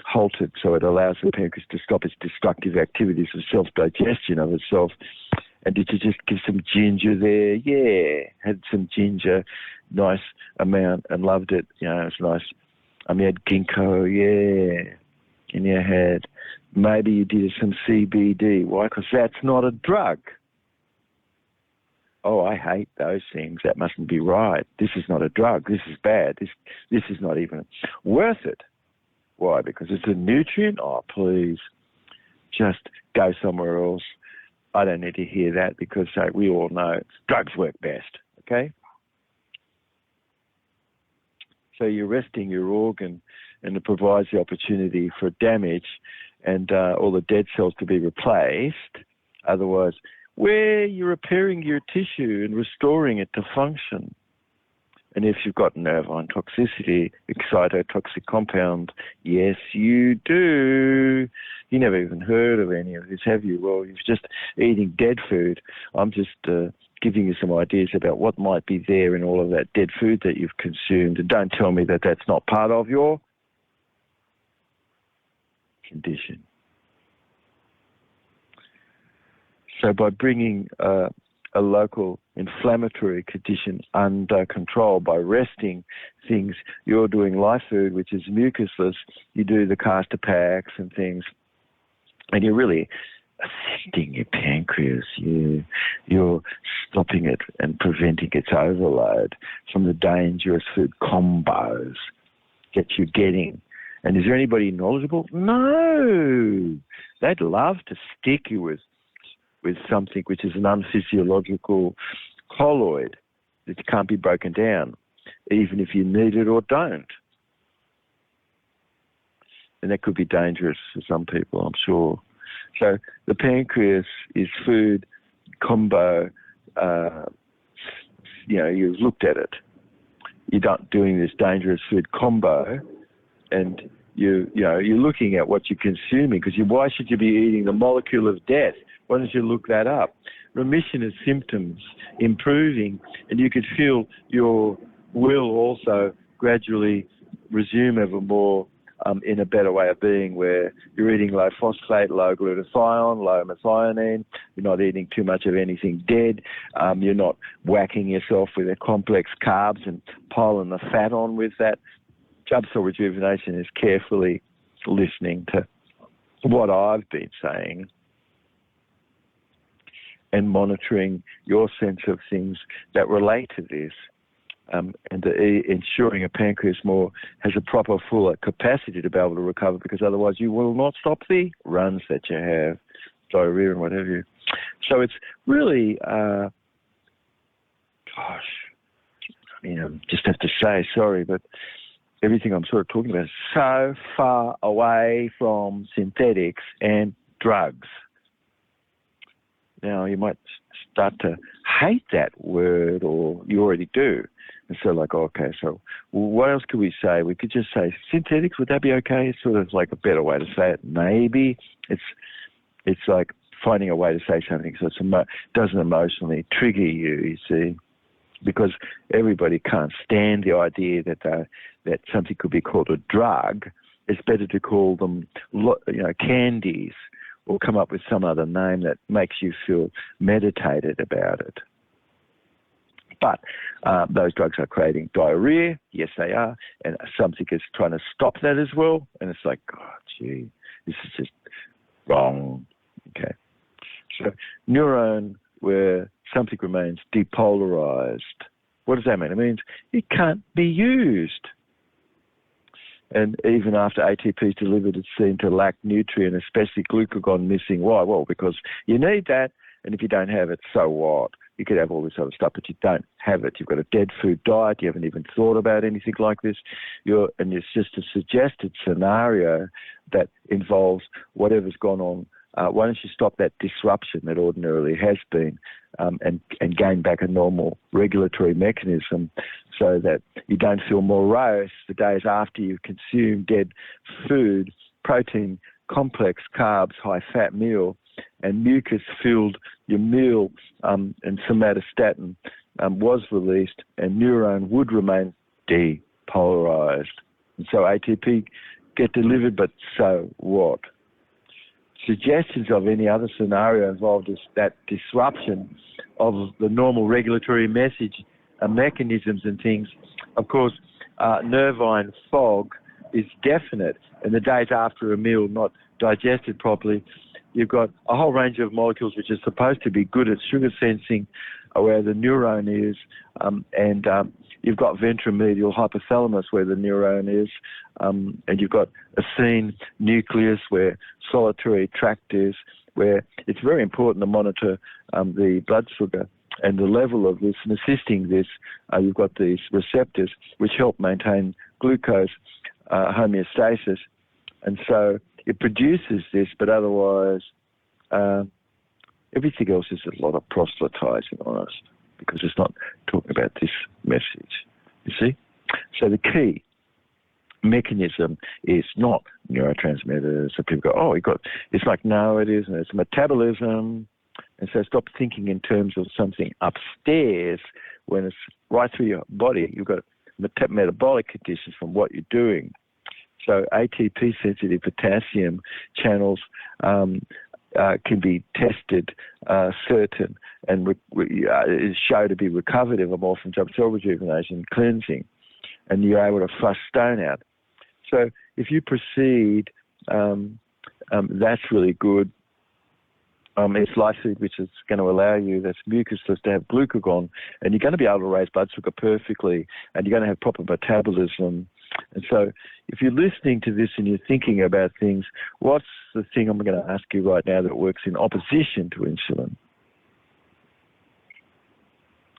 halted, so it allows the pancreas to stop its destructive activities of self-digestion of itself. And did you just give some ginger there? Yeah, had some ginger, nice amount, and loved it. It's nice. You had ginkgo, yeah, and you had, maybe you did some CBD. Why? Because that's not a drug. Oh, I hate those things. That mustn't be right. This is not a drug. This is bad. This is not even worth it. Why? Because it's a nutrient? Oh, please, just go somewhere else. I don't need to hear that, because we all know drugs work best, okay? So you're resting your organ, and it provides the opportunity for damage and all the dead cells to be replaced. Otherwise, where you're repairing your tissue and restoring it to function. And if you've got nervine toxicity, excitotoxic compound, yes, you do. You never even heard of any of this, have you? Well, you're just eating dead food. I'm just giving you some ideas about what might be there in all of that dead food that you've consumed. And don't tell me that that's not part of your condition. So by bringing a local inflammatory condition under control, by resting things, you're doing Lifefood, which is mucusless, you do the castor packs and things, and you're really assisting your pancreas. You're stopping it and preventing its overload from the dangerous food combos that you're getting. And is there anybody knowledgeable? No. They'd love to stick you with something which is an unphysiological colloid that can't be broken down, even if you need it or don't. And that could be dangerous for some people, I'm sure. So the pancreas is food combo. You've looked at it. You're not doing this dangerous food combo, and you're looking at what you're consuming, because why should you be eating the molecule of death? Why don't you look that up? Remission of symptoms improving, and you could feel your will also gradually resume ever more in a better way of being, where you're eating low phosphate, low glutathione, low methionine, you're not eating too much of anything dead, you're not whacking yourself with the complex carbs and piling the fat on with that. Jubb Cell Rejuvenation is carefully listening to what I've been saying and monitoring your sense of things that relate to this, and ensuring a pancreas has a proper, fuller capacity to be able to recover, because otherwise you will not stop the runs that you have, diarrhea and what have you. So it's really, just have to say, sorry, but everything I'm sort of talking about is so far away from synthetics and drugs. Now, you might start to hate that word, or you already do. And so okay, so what else could we say? We could just say synthetics, would that be okay? It's sort of like a better way to say it. Maybe it's like finding a way to say something so it doesn't emotionally trigger you see, because everybody can't stand the idea that something could be called a drug. It's better to call them, candies, or come up with some other name that makes you feel meditated about it. But those drugs are creating diarrhea. Yes, they are. And something is trying to stop that as well. And it's like, this is just wrong. Okay. So neuron, where something remains depolarized. What does that mean? It means it can't be used. And even after ATP is delivered, it's seen to lack nutrient, especially glucagon missing. Why? Well, because you need that, and if you don't have it, so what? You could have all this other stuff, but you don't have it. You've got a dead food diet. You haven't even thought about anything like this. And it's just a suggested scenario that involves whatever's gone on. Why don't you stop that disruption that ordinarily has been, and gain back a normal regulatory mechanism, so that you don't feel morose the days after you've consumed dead food, protein, complex carbs, high-fat meal, and mucus-filled your meal, and somatostatin was released, and neuron would remain depolarized. And so ATP get delivered, but so what? Suggestions of any other scenario involved is that disruption of the normal regulatory message mechanisms and things. Of course, nervine fog is definite, and the days after a meal not digested properly, you've got a whole range of molecules which are supposed to be good at sugar sensing, where the neuron is, and you've got ventromedial hypothalamus where the neuron is, and you've got a acine nucleus where solitary tract is, where it's very important to monitor the blood sugar and the level of this, and assisting this, you've got these receptors which help maintain glucose homeostasis, and so it produces this, but otherwise everything else is a lot of proselytizing on us, because it's not talking about this message, you see? So the key mechanism is not neurotransmitters. So people go, it's like, no, it isn't. It's metabolism. And so stop thinking in terms of something upstairs when it's right through your body. You've got metabolic conditions from what you're doing. So ATP-sensitive potassium channels can be tested certain and is shown to be recoverative or more from Jubb cell rejuvenation cleansing, and you're able to flush stone out. So if you proceed, that's really good. It's Lifefood, which is going to allow you, that's mucusless, to have glucagon, and you're going to be able to raise blood sugar perfectly, and you're going to have proper metabolism. And so if you're listening to this and you're thinking about things, what's the thing I'm going to ask you right now that works in opposition to insulin?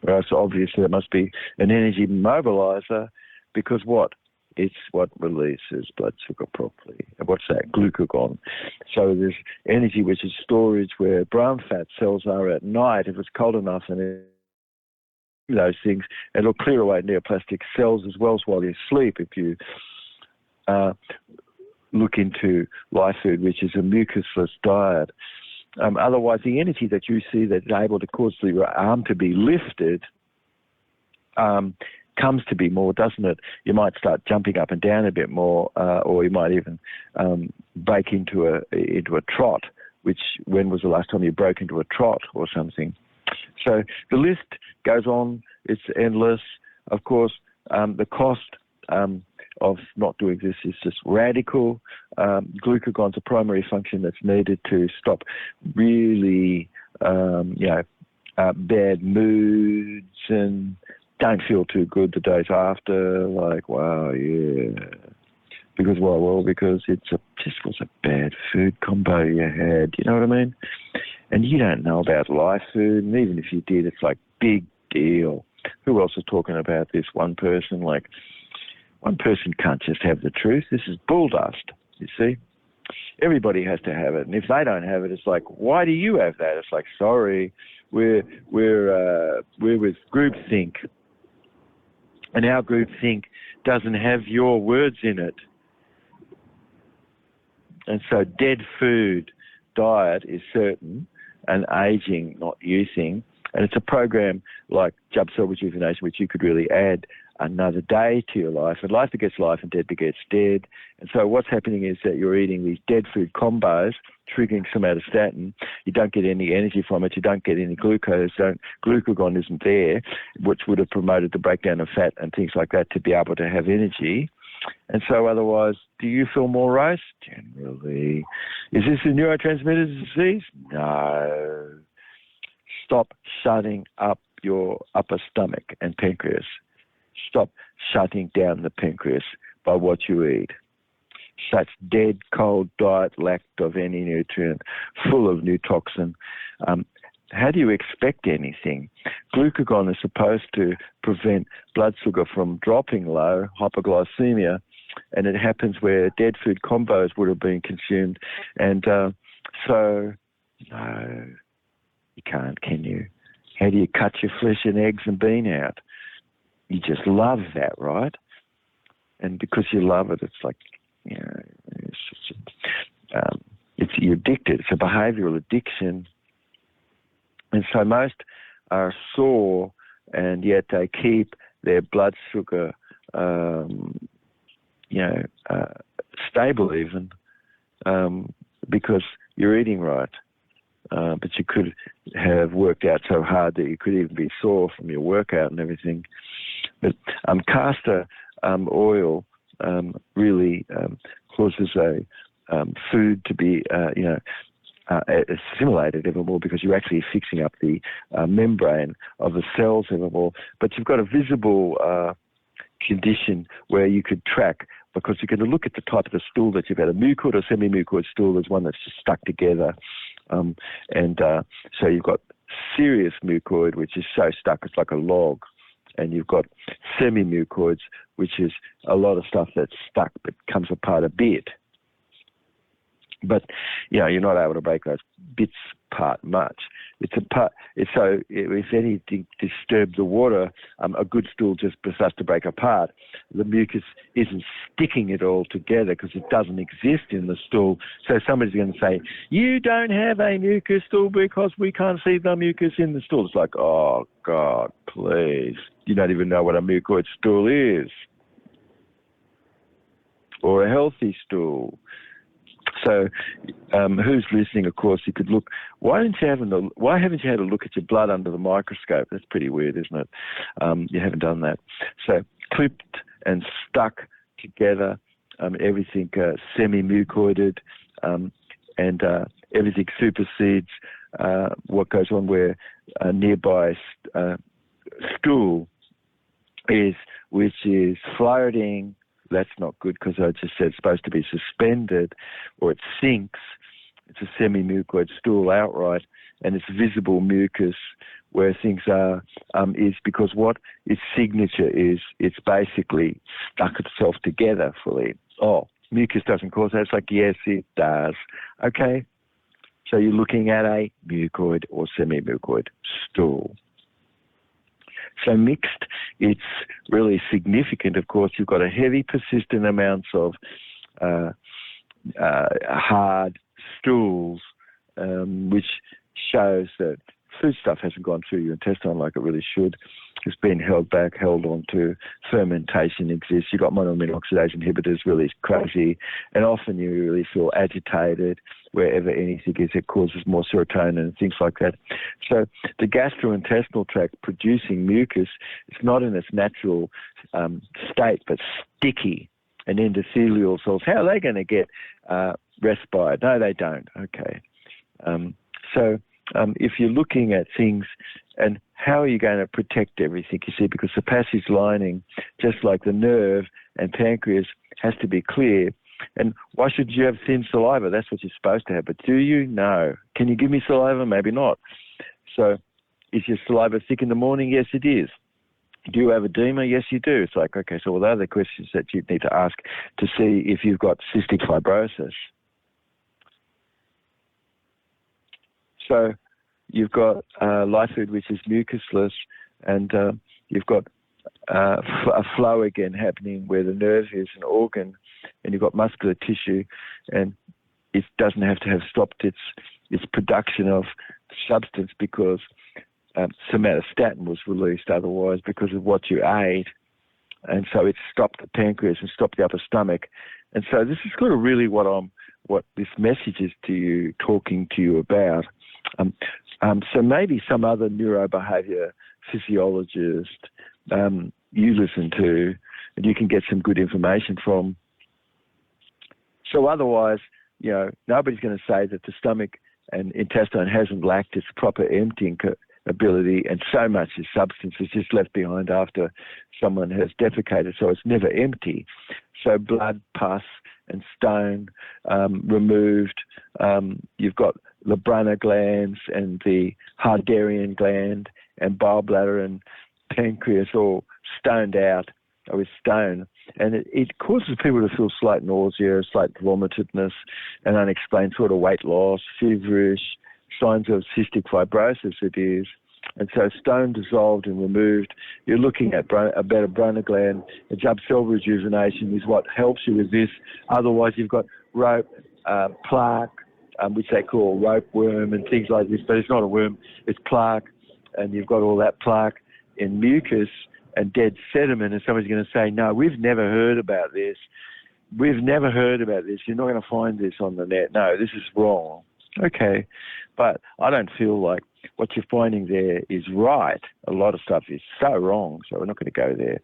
Well, so obviously it must be an energy mobilizer, because what? It's what releases blood sugar properly. What's that? Glucagon. So there's energy, which is storage, where brown fat cells are at night. If it's cold enough and those things, it'll clear away neoplastic cells as well as while you sleep. If you look into Lifefood, which is a mucusless diet. Otherwise, the energy that you see that's able to cause the arm to be lifted comes to be more, doesn't it? You might start jumping up and down a bit more, or you might even break into a trot, which, when was the last time you broke into a trot or something? So the list goes on, it's endless. Of course, the cost of not doing this is just radical. Glucagon's a primary function that's needed to stop really, bad moods and don't feel too good the days after, like, wow, yeah. Because, because it just was a bad food combo you had, you know what I mean? And you don't know about Lifefood, and even if you did, it's like big deal. Who else is talking about this? One person? Like, one person can't just have the truth. This is bull dust, you see? Everybody has to have it, and if they don't have it, it's like, why do you have that? It's like, sorry, we're with groupthink. And our groupthink doesn't have your words in it. And so dead food diet is certain, and aging, not using. And it's a program like Jubb cell rejuvenation, which you could really add another day to your life. And life begets life and dead begets dead. And so what's happening is that you're eating these dead food combos, triggering somatostatin. You don't get any energy from it. You don't get any glucose. Glucagon isn't there, which would have promoted the breakdown of fat and things like that to be able to have energy. And so otherwise, do you feel morose? Generally. Is this a neurotransmitter disease? No. Stop shutting up your upper stomach and pancreas. Stop shutting down the pancreas by what you eat. Such dead, cold diet, lacked of any nutrient, full of new toxin. How do you expect anything? Glucagon is supposed to prevent blood sugar from dropping low, hypoglycemia, and it happens where dead food combos would have been consumed. And so, no, you can't, can you? How do you cut your flesh and eggs and bean out? You just love that, right? And because you love it, it's like, you know, you're addicted. It's a behavioural addiction. And so most are sore, and yet they keep their blood sugar, stable even, because you're eating right. But you could have worked out so hard that you could even be sore from your workout and everything. But castor oil really causes a food to be, assimilated ever more, because you're actually fixing up the membrane of the cells ever more. But you've got a visible condition where you could track, because you're going to look at the type of the stool that you've had, a mucoid or semi-mucoid stool. There's one that's just stuck together. So you've got serious mucoid, which is so stuck it's like a log. And you've got semi-mucoids, which is a lot of stuff that's stuck but comes apart a bit. But, you're not able to break those bits apart much. So if anything disturbs the water, a good stool just starts to break apart. The mucus isn't sticking it all together because it doesn't exist in the stool. So somebody's going to say, you don't have a mucus stool because we can't see the mucus in the stool. It's like, oh, God, please. You don't even know what a mucoid stool is, or a healthy stool. So who's listening, of course, you could look. Why haven't you had a look at your blood under the microscope? That's pretty weird, isn't it? You haven't done that. So clipped and stuck together, everything semi-mucoided, and everything supersedes what goes on where a nearby stool is, which is floating. That's not good because I just said it's supposed to be suspended, or it sinks. It's a semi-mucoid stool outright, and it's visible mucus where things are, is because what its signature is, it's basically stuck itself together fully. Oh, mucus doesn't cause that. It's like, yes, it does. Okay, so you're looking at a mucoid or semi-mucoid stool. So mixed, it's really significant. Of course, you've got a heavy, persistent amounts of hard stools, which shows that food stuff hasn't gone through your intestine like it really should. It's been held back, held on to. Fermentation exists. You've got monoamine oxidase inhibitors, really crazy. And often you really feel agitated wherever anything is. It causes more serotonin and things like that. So the gastrointestinal tract producing mucus is not in its natural state, but sticky. And endothelial cells, how are they going to get respite? No, they don't. Okay. So if you're looking at things, and how are you going to protect everything, you see, because the passage lining, just like the nerve and pancreas, has to be clear. And why should you have thin saliva? That's what you're supposed to have. But do you? No. Can you give me saliva? Maybe not. So is your saliva thick in the morning? Yes, it is. Do you have edema? Yes, you do. It's like, okay, so well, those are the questions that you need to ask to see if you've got cystic fibrosis. So you've got Lifefood, which is mucusless, and you've got a flow again happening where the nerve is an organ, and you've got muscular tissue, and it doesn't have to have stopped its production of substance because somatostatin was released otherwise because of what you ate, and so it stopped the pancreas and stopped the upper stomach. And so this is kind of really what this message is to you, talking to you about. So maybe some other neurobehavior physiologist you listen to and you can get some good information from. So otherwise, nobody's going to say that the stomach and intestine hasn't lacked its proper emptying ability, and so much is substance is just left behind after someone has defecated, so it's never empty. So blood, pus, and stone removed. You've got the Brunner glands and the Harderian gland and bile bladder and pancreas all stoned out with stone. And it causes people to feel slight nausea, slight vomitedness, and unexplained sort of weight loss, feverish, signs of cystic fibrosis it is. And so stone dissolved and removed. You're looking at a better Brunner gland. A Jubb cell rejuvenation is what helps you with this. Otherwise, you've got rope, plaque, which they call rope worm and things like this, but it's not a worm, it's plaque, and you've got all that plaque in mucus and dead sediment, and somebody's going to say, no, we've never heard about this. We've never heard about this. You're not going to find this on the net. No, this is wrong. Okay, but I don't feel like what you're finding there is right. A lot of stuff is so wrong, so we're not going to go there.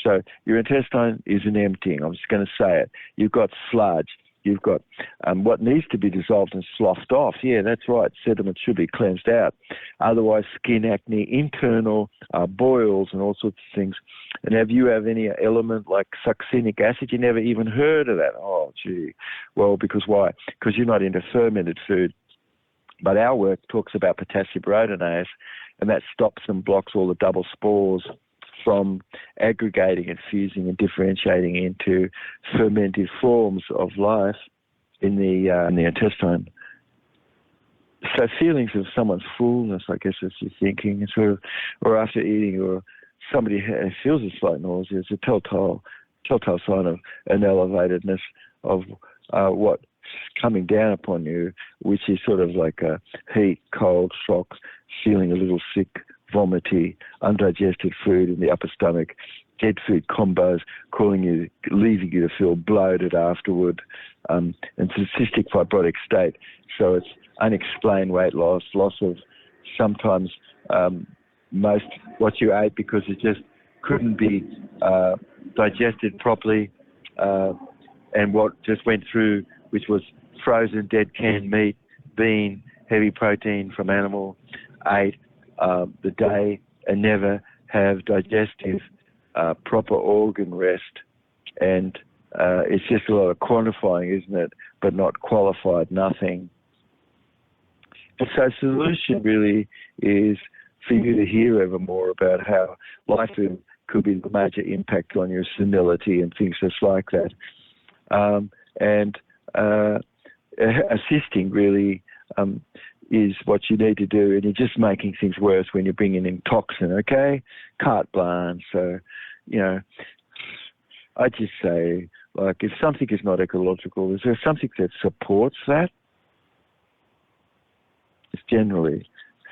So your intestine isn't emptying. I'm just going to say it. You've got sludge. You've got what needs to be dissolved and sloughed off. Yeah, that's right. Sediment should be cleansed out. Otherwise, skin acne, internal boils and all sorts of things. And have you any element like succinic acid? You never even heard of that. Oh, gee. Well, because why? Because you're not into fermented food. But our work talks about potassium rhodonase, and that stops and blocks all the double spores from aggregating and fusing and differentiating into fermented forms of life in the intestine. So feelings of someone's fullness, I guess, as you're thinking, sort of, or after eating, or somebody feels a slight nausea, it's a telltale sign of an elevatedness of what's coming down upon you, which is sort of like a heat, cold, shock, feeling a little sick, vomity, undigested food in the upper stomach, dead food combos, leaving you to feel bloated afterward, and it's a cystic fibrotic state. So it's unexplained weight loss, loss of sometimes most what you ate because it just couldn't be digested properly, and what just went through, which was frozen, dead canned meat, bean, heavy protein from animal, ate the day and never have digestive proper organ rest. And it's just a lot of quantifying, isn't it? But not qualified, nothing. And so solution really is for you to hear ever more about how Lifefood could be the major impact on your senility and things just like that. And assisting really is what you need to do, and you're just making things worse when you're bringing in toxin, okay? Carte blanche. So, you know, I just say, like, if something is not ecological, is there something that supports that? It's generally,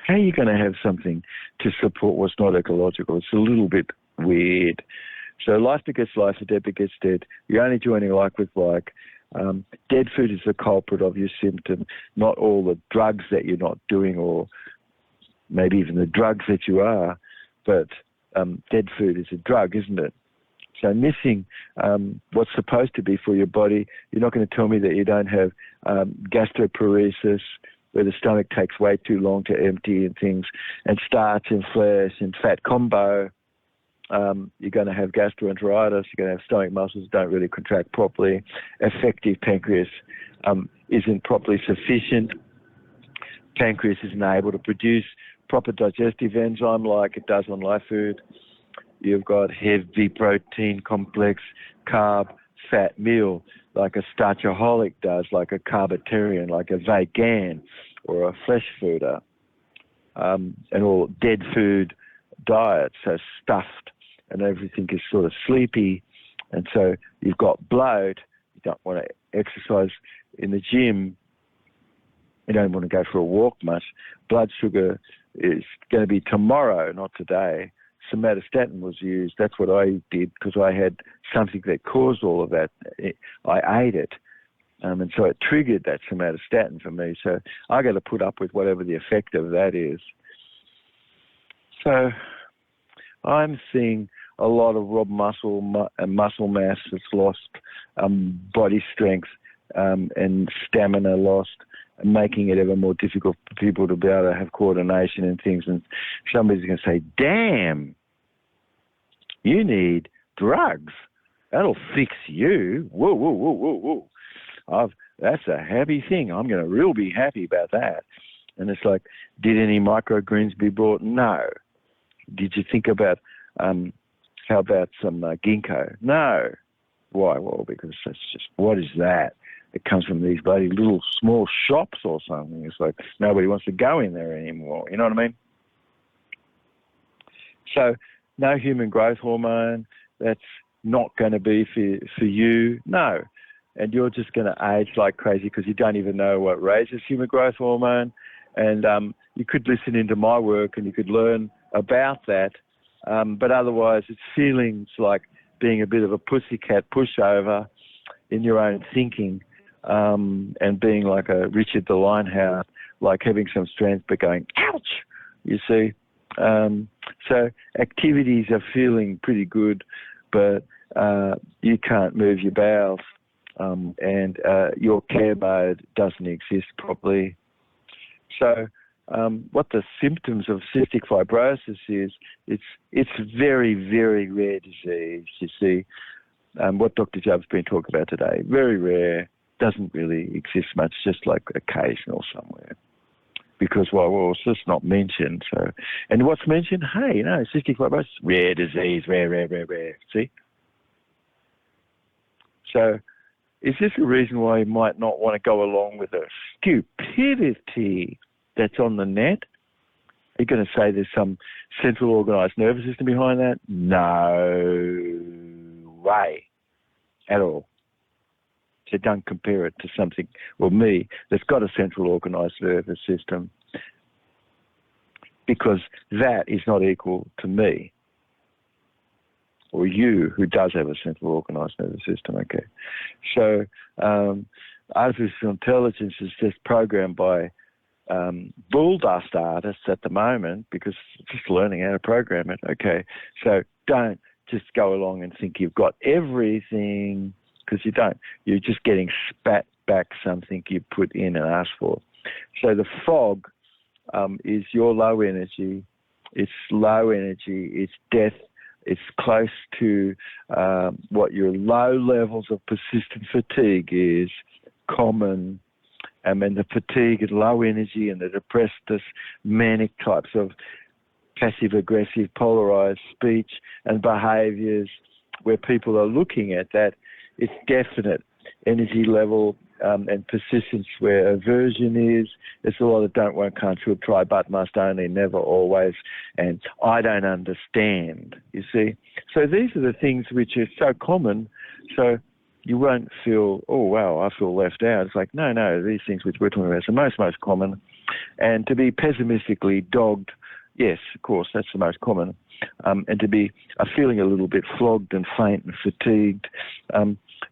how are you going to have something to support what's not ecological? It's a little bit weird. So life begets life, and dead begets dead. You're only joining like with like. Dead food is the culprit of your symptom, not all the drugs that you're not doing, or maybe even the drugs that you are, but dead food is a drug, isn't it? So missing what's supposed to be for your body, you're not going to tell me that you don't have gastroparesis, where the stomach takes way too long to empty and things, and starch and flesh and fat combo. You're going to have gastroenteritis, you're going to have stomach muscles that don't really contract properly, effective pancreas isn't properly sufficient, pancreas isn't able to produce proper digestive enzyme like it does on Lifefood. You've got heavy protein complex carb fat meal like a starchaholic does, like a carbitarian, like a vegan or a flesh fooder, and all dead food diets, so stuffed, and everything is sort of sleepy, and so you've got bloat. You don't want to exercise in the gym. You don't want to go for a walk much. Blood sugar is going to be tomorrow, not today. Somatostatin was used. That's what I did because I had something that caused all of that. I ate it, and so it triggered that somatostatin for me. So I got to put up with whatever the effect of that is. So I'm seeing a lot of raw muscle mass that's lost, body strength and stamina lost, and making it ever more difficult for people to be able to have coordination and things. And somebody's going to say, damn, you need drugs. That'll fix you. Whoa, whoa, whoa, whoa, whoa. That's a happy thing. I'm going to really be happy about that. And it's like, did any microgreens be brought? No. Did you think about, how about some ginkgo? No. Why? Well, because that's just, what is that? It comes from these bloody little small shops or something. It's like nobody wants to go in there anymore. You know what I mean? So no human growth hormone. That's not going to be for you. No. And you're just going to age like crazy because you don't even know what raises human growth hormone. And you could listen into my work and you could learn about that. But otherwise, it's feelings like being a bit of a pussycat pushover in your own thinking, and being like a Richard the Lionheart, like having some strength but going, ouch, you see. So activities are feeling pretty good, but you can't move your bowels, and your care mode doesn't exist properly. So what the symptoms of cystic fibrosis is, it's very, very rare disease, you see. What Dr. Jubb's been talking about today, very rare, doesn't really exist much, just like occasional somewhere. Because, well, it's just not mentioned. So, and what's mentioned? Hey, you know, cystic fibrosis, rare disease, rare, rare, rare, rare. See? So, is this a reason why you might not want to go along with the stupidity that's on the net? Are you going to say there's some central organised nervous system behind that? No way at all. So don't compare it to something, well, me, that's got a central organised nervous system, because that is not equal to me. or you who does have a central organised nervous system, okay? So artificial intelligence is just programmed by bull dust artists at the moment, because it's just learning how to program it, okay? So don't just go along and think you've got everything, because you don't. You're just getting spat back something you put in and asked for. So the fog is your low energy. It's low energy. It's death. It's close to what your low levels of persistent fatigue is, common. And the fatigue and low energy and the depressed, manic types of passive-aggressive, polarized speech and behaviors where people are looking at that, it's definite energy level and persistence where aversion is. It's a lot of don't, won't, can't, should, try, but, must, only, never, always, and I don't understand, you see. So these are the things which are so common, so you won't feel, oh, wow, I feel left out. It's like, no, these things which we're talking about are the most common. And to be pessimistically dogged, yes, of course, that's the most common. And to be feeling a little bit flogged and faint and fatigued,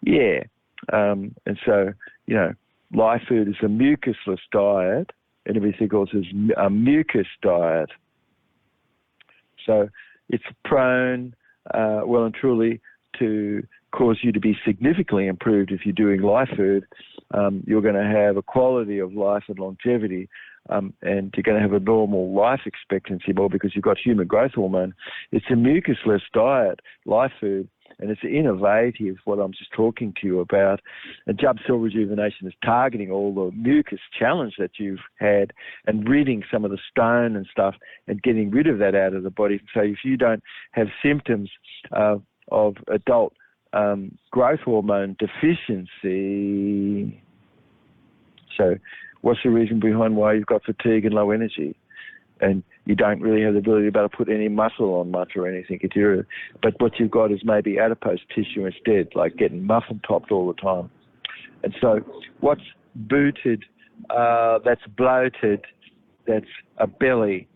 yeah. And so, you know, Lifefood is a mucusless diet, and everything else is a mucus diet. So it's prone, well and truly, to cause you to be significantly improved if you're doing Lifefood. You're going to have a quality of life and longevity, and you're going to have a normal life expectancy more because you've got human growth hormone. It's a mucusless diet, Lifefood, and it's innovative, what I'm just talking to you about. And Jubb Cell Rejuvenation is targeting all the mucus challenge that you've had and ridding some of the stone and stuff and getting rid of that out of the body. So if you don't have symptoms of adult growth hormone deficiency, so what's the reason behind why you've got fatigue and low energy? And you don't really have the ability to be able to put any muscle on much or anything. But what you've got is maybe adipose tissue instead, like getting muffin-topped all the time. And so what's booted, that's bloated, that's a belly,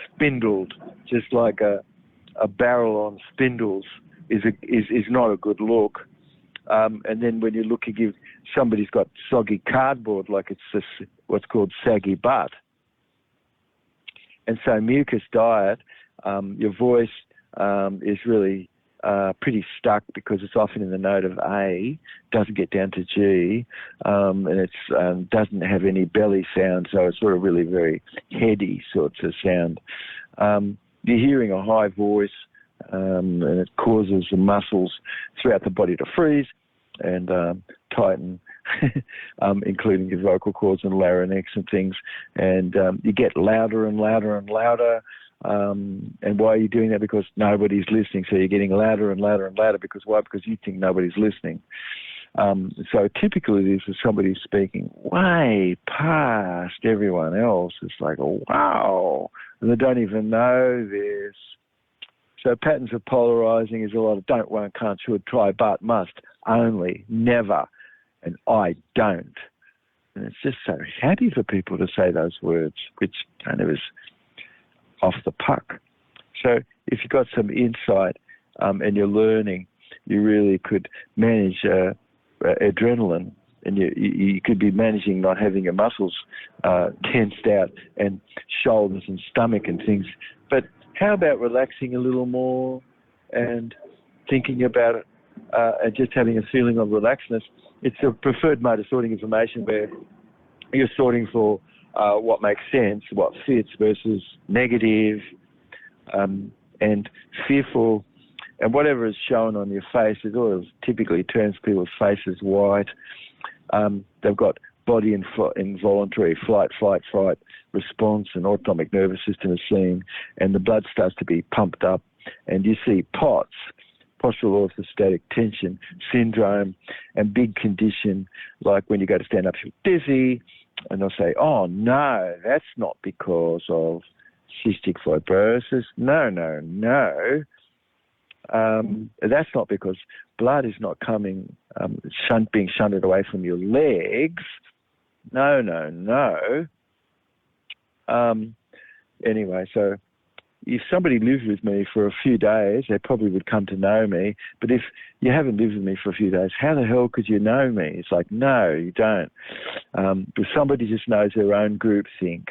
spindled, just like a barrel on spindles, is not a good look. And then when you're looking, if somebody's got soggy cardboard, like it's what's called saggy butt. And so mucus diet, your voice is really pretty stuck because it's often in the note of A, doesn't get down to G, and it doesn't have any belly sound, so it's sort of really very heady sorts of sound. You're hearing a high voice, and it causes the muscles throughout the body to freeze and tighten, including your vocal cords and larynx and things. And you get louder and louder and louder. And why are you doing that? Because nobody's listening. So you're getting louder and louder and louder. Because why? Because you think nobody's listening. So typically this is somebody speaking way past everyone else. It's like, oh, wow. And they don't even know this. So patterns of polarizing is a lot of don't, won't, can't, should, try, but, must, only, never, and I don't. And it's just so happy for people to say those words, which kind of is off the puck. So if you've got some insight and you're learning, you really could manage adrenaline, and you could be managing not having your muscles tensed out and shoulders and stomach and things. But how about relaxing a little more and thinking about it and just having a feeling of relaxedness? It's a preferred mode of sorting information where you're sorting for what makes sense, what fits versus negative and fearful. And whatever is shown on your face, it always typically turns people's faces white. They've got body involuntary flight, flight, fright response, and autonomic nervous system is seen, and the blood starts to be pumped up, and you see POTS, postural orthostatic tension syndrome, and big condition like when you go to stand up, you're dizzy, and they'll say, oh no, that's not because of cystic fibrosis. No. That's not because blood is not coming, being shunted away from your legs. No. Anyway, so if somebody lived with me for a few days, they probably would come to know me. But if you haven't lived with me for a few days, how the hell could you know me? It's like, no, you don't. But somebody just knows their own group think.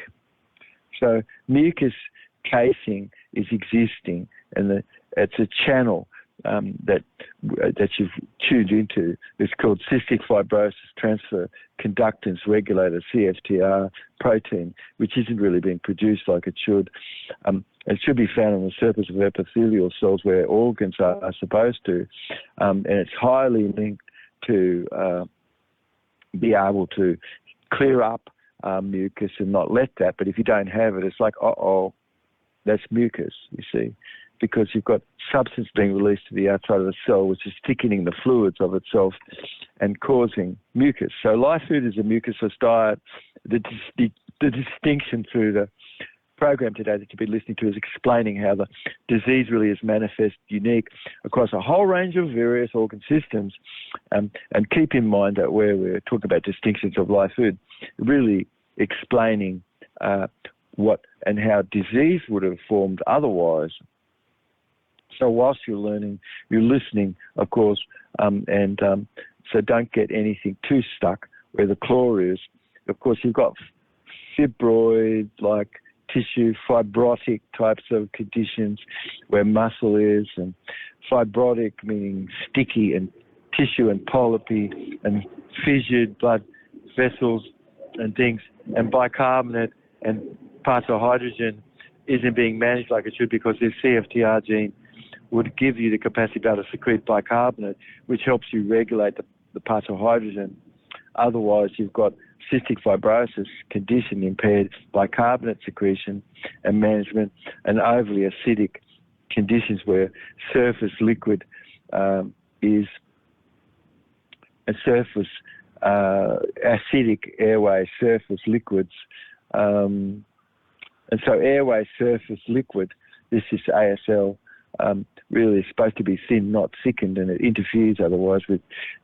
So mucus casing is existing, and it's a channel that you've tuned into. It's called cystic fibrosis transfer conductance regulator, CFTR protein, which isn't really being produced like it should. It should be found on the surface of epithelial cells where organs are supposed to, and it's highly linked to be able to clear up mucus and not let that. But if you don't have it, it's like, that's mucus, you see, because you've got substance being released to the outside of the cell, which is thickening the fluids of itself and causing mucus. So Lifefood is a mucusless diet. The distinction through the program today that you've been listening to is explaining how the disease really is manifest unique across a whole range of various organ systems. And keep in mind that where we're talking about distinctions of Lifefood, really explaining what and how disease would have formed otherwise. So whilst you're learning, you're listening, of course, so don't get anything too stuck where the claw is. Of course, you've got fibroid-like tissue, fibrotic types of conditions where muscle is, and fibrotic meaning sticky and tissue and polypy and fissured blood vessels and things, and bicarbonate and parts of hydrogen isn't being managed like it should because this CFTR gene would give you the capacity to be able to secrete bicarbonate, which helps you regulate the parts of hydrogen. Otherwise, you've got cystic fibrosis condition, impaired bicarbonate secretion and management, and overly acidic conditions where surface liquid is a surface acidic airway surface liquids. And so airway surface liquid, this is ASL, really is supposed to be thin, not thickened, and it interferes otherwise with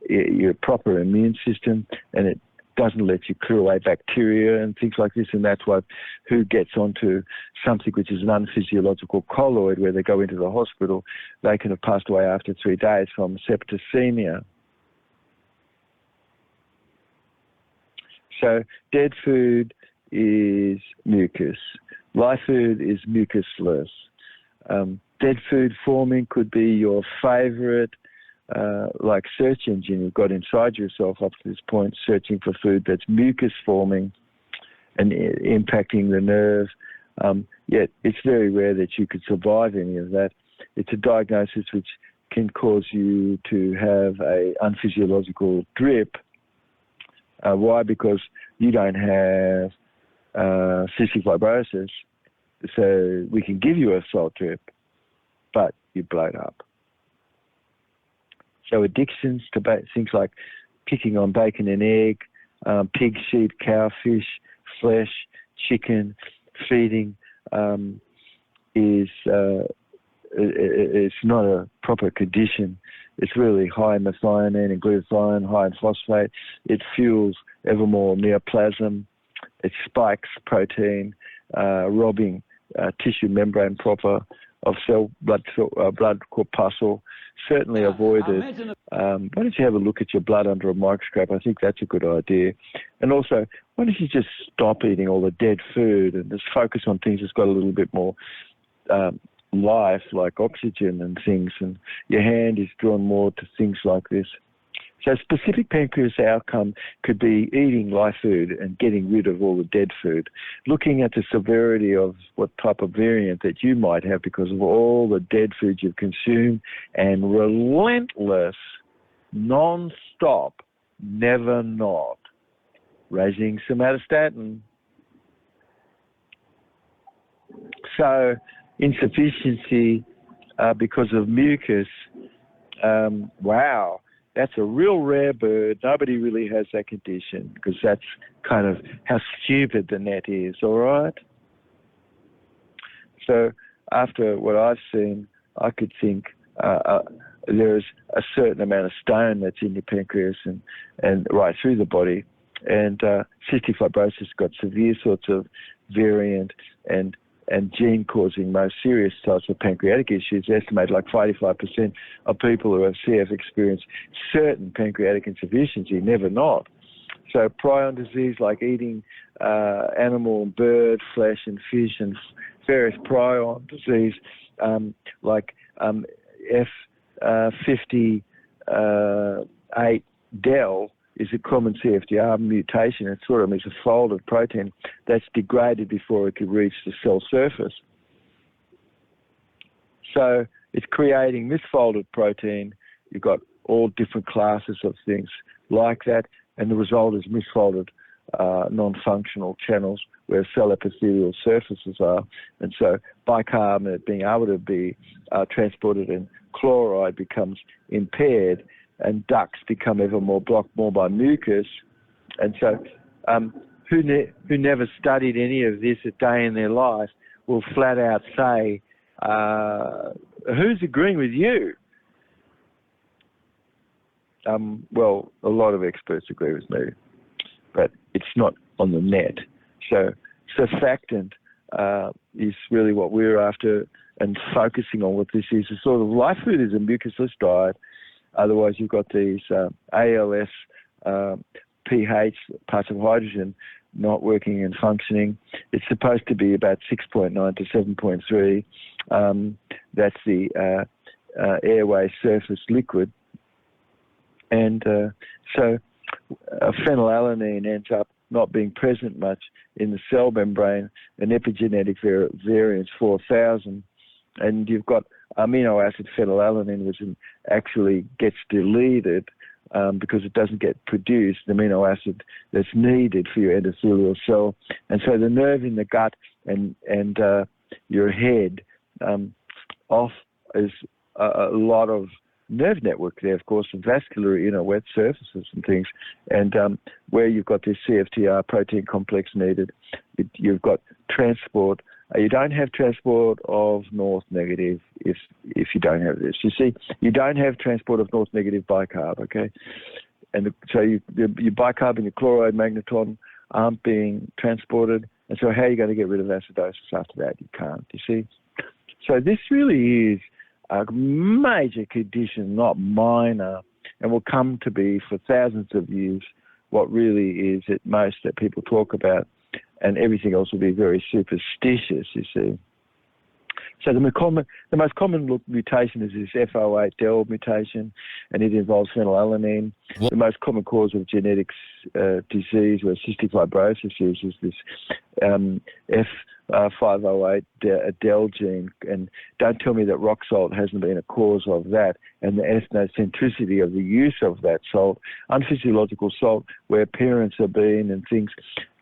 your proper immune system, and it doesn't let you clear away bacteria and things like this, and that's why who gets onto something which is an unphysiological colloid where they go into the hospital, they can have passed away after 3 days from septicemia. So dead food is mucus. Lifefood is mucusless. Dead food forming could be your favorite like search engine you've got inside yourself up to this point, searching for food that's mucus forming and impacting the nerve. Yet it's very rare that you could survive any of that. It's a diagnosis which can cause you to have a unphysiological drip. Why? Because you don't have cystic fibrosis, so we can give you a salt drip, but you bloat up. So addictions to things like picking on bacon and egg, pig, sheep, cow, fish, flesh, chicken, feeding is it's not a proper condition. It's really high in methionine and glutathione, high in phosphate. It fuels ever more neoplasm. It spikes protein, robbing tissue membrane proper of blood corpuscle. Certainly avoid it. Why don't you have a look at your blood under a microscope? I think that's a good idea. And also, why don't you just stop eating all the dead food and just focus on things that's got a little bit more life, like oxygen and things, and your hand is drawn more to things like this. So specific pancreas outcome could be eating Lifefood and getting rid of all the dead food, looking at the severity of what type of variant that you might have because of all the dead food you've consumed, and relentless, non-stop, never not, raising somatostatin. So insufficiency because of mucus, wow, that's a real rare bird. Nobody really has that condition because that's kind of how stupid the net is, all right? So after what I've seen, I could think there's a certain amount of stone that's in your pancreas and right through the body. And cystic fibrosis got severe sorts of variant and and gene-causing most serious types of pancreatic issues. Estimated like 85% of people who have CF experience certain pancreatic insufficiency, never not. So prion disease, like eating animal and bird flesh and fish, and various prion disease, like F58del is a common CFTR mutation. It sort of is a folded protein that's degraded before it could reach the cell surface. So it's creating misfolded protein. You've got all different classes of things like that, and the result is misfolded non-functional channels where cell epithelial surfaces are. And so bicarbonate being able to be transported in chloride becomes impaired, and ducts become ever more blocked more by mucus. And so who never studied any of this a day in their life will flat out say, who's agreeing with you? Well, a lot of experts agree with me, but it's not on the net. So surfactant is really what we're after, and focusing on what this is. A sort of Lifefood is a mucusless diet. Otherwise, you've got these ALS, pH, parts of hydrogen, not working and functioning. It's supposed to be about 6.9 to 7.3. That's the airway surface liquid. And so phenylalanine ends up not being present much in the cell membrane, an epigenetic variance 4,000. And you've got amino acid phenylalanine, which actually gets deleted because it doesn't get produced, the amino acid that's needed for your endothelial cell. And so the nerve in the gut and your head off is a lot of nerve network there, of course, and vascular, wet surfaces and things. And where you've got this CFTR protein complex needed, you've got transport. You don't have transport of north negative if you don't have this. You see, you don't have transport of north negative bicarb, okay? And so your bicarb and your chloride magneton aren't being transported. And so how are you going to get rid of acidosis after that? You can't, you see? So this really is a major condition, not minor, and will come to be for thousands of years what really is at most that people talk about, and everything else will be very superstitious, you see. So the most common mutation is this F08del mutation, and it involves phenylalanine. What? The most common cause of genetic disease where cystic fibrosis is this F508del gene. And don't tell me that rock salt hasn't been a cause of that, and the ethnocentricity of the use of that salt, unphysiological salt, where parents have been and things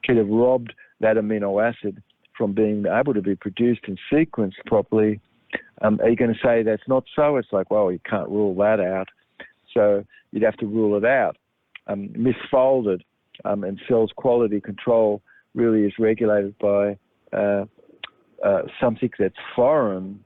could have robbed that amino acid from being able to be produced and sequenced properly. Are you going to say that's not so? It's like, well, you can't rule that out. So you'd have to rule it out. Misfolded and cells quality control really is regulated by something that's foreign,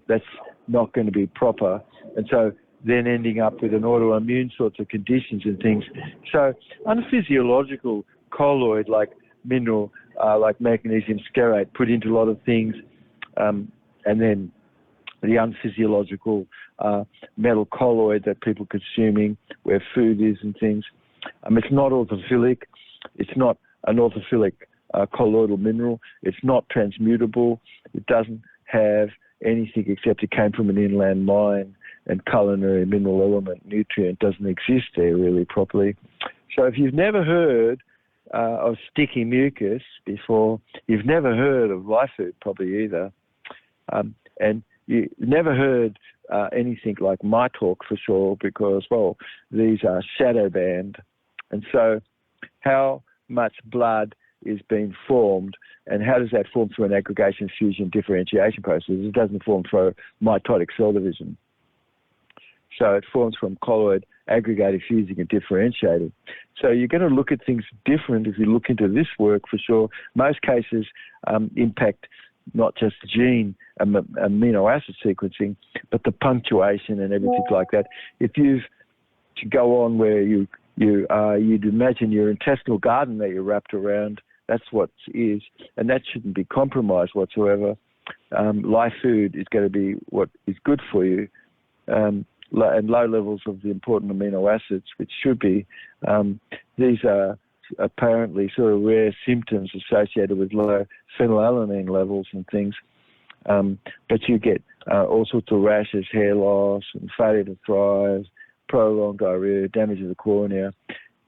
that's not going to be proper. And so then ending up with an autoimmune sorts of conditions and things. So unphysiological colloid like mineral, like magnesium stearate, put into a lot of things, and then the unphysiological metal colloid that people are consuming where food is and things. It's not orthophilic. It's not an orthophilic colloidal mineral. It's not transmutable. It doesn't have anything except it came from an inland mine, and culinary mineral element nutrient doesn't exist there really properly. So if you've never heard of sticky mucus before, you've never heard of Lifefood probably either, and you never heard anything like my talk for sure, because, well, these are shadow banned. And so how much blood is being formed, and how does that form through an aggregation, fusion, differentiation process? It doesn't form through mitotic cell division. So it forms from colloid aggregated, fusing, and differentiating. So you're going to look at things different if you look into this work for sure. Most cases impact not just gene amino acid sequencing, but the punctuation and everything like that. If you've to go on where you'd imagine your intestinal garden that you're wrapped around, That's what is, and that shouldn't be compromised whatsoever. Lifefood is going to be what is good for you, and low levels of the important amino acids, which should be. These are apparently sort of rare symptoms associated with low phenylalanine levels and things. But you get all sorts of rashes, hair loss, and failure to thrive, prolonged diarrhea, damage of the cornea,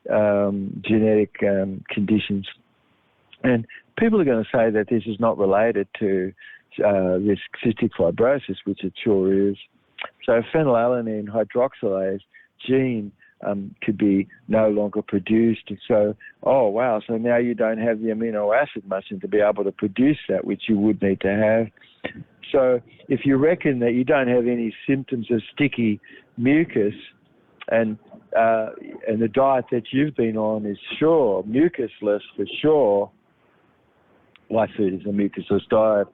genetic conditions. And people are going to say that this is not related to this cystic fibrosis, which it sure is. So phenylalanine hydroxylase gene could be no longer produced. And so, oh, wow, so now you don't have the amino acid much and to be able to produce that, which you would need to have. So if you reckon that you don't have any symptoms of sticky mucus and the diet that you've been on is sure, mucusless for sure, Lifefood is a mucusless diet.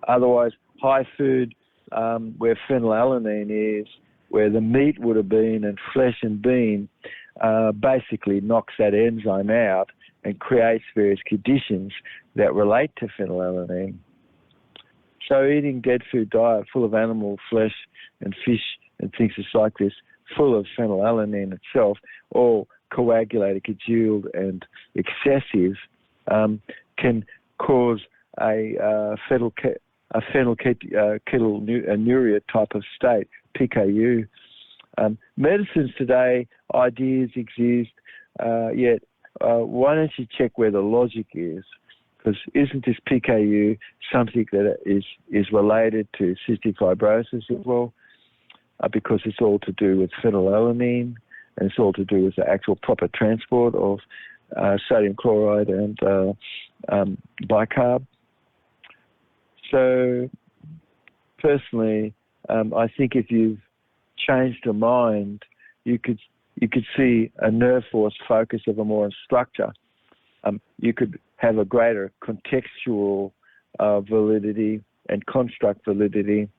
Otherwise, high food, where phenylalanine is, where the meat would have been and flesh and bean, basically knocks that enzyme out and creates various conditions that relate to phenylalanine. So eating dead food diet full of animal flesh and fish and things just like this, full of phenylalanine itself, all coagulated, congealed and excessive, can cause a phenylketonuria type of state, PKU. Medicines today, ideas exist, yet why don't you check where the logic is? Because isn't this PKU something that is related to cystic fibrosis as well? Because it's all to do with phenylalanine, and it's all to do with the actual proper transport of sodium chloride and bicarb. So, personally, I think if you've changed your mind, you could see a nerve force focus of a more structure. You could have a greater contextual validity and construct validity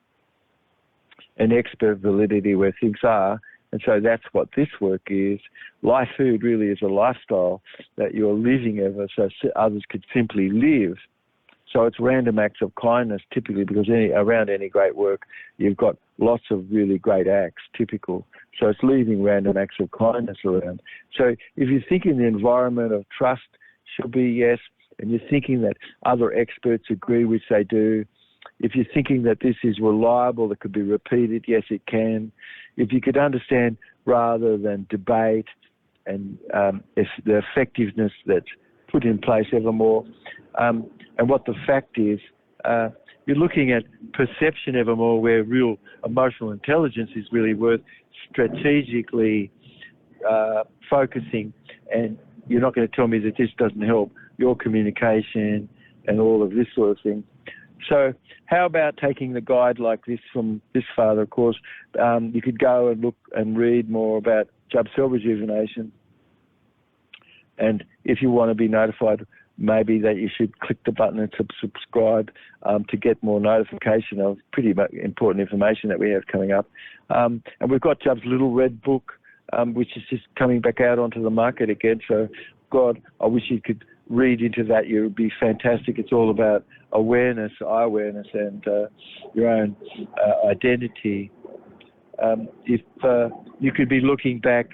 and expert validity where things are. And so that's what this work is. Lifefood really is a lifestyle that you're living ever so others could simply live. So it's random acts of kindness typically, because around any great work, you've got lots of really great acts, typical. So it's leaving random acts of kindness around. So if you're thinking the environment of trust should be yes, and you're thinking that other experts agree, which they do, if you're thinking that this is reliable, that could be repeated, yes, it can. If you could understand rather than debate and if the effectiveness that's put in place evermore, and what the fact is, you're looking at perception evermore, where real emotional intelligence is really worth strategically focusing. And you're not going to tell me that this doesn't help your communication and all of this sort of thing. So how about taking the guide like this from this father, of course. You could go and look and read more about Jubb cell rejuvenation. And if you want to be notified, maybe that you should click the button and subscribe to get more notification of pretty important information that we have coming up. And we've got Jubb's little red book, which is just coming back out onto the market again. So, God, I wish you could read into that. It would be fantastic. It's all about awareness, eye awareness, and your own identity. If you could be looking back,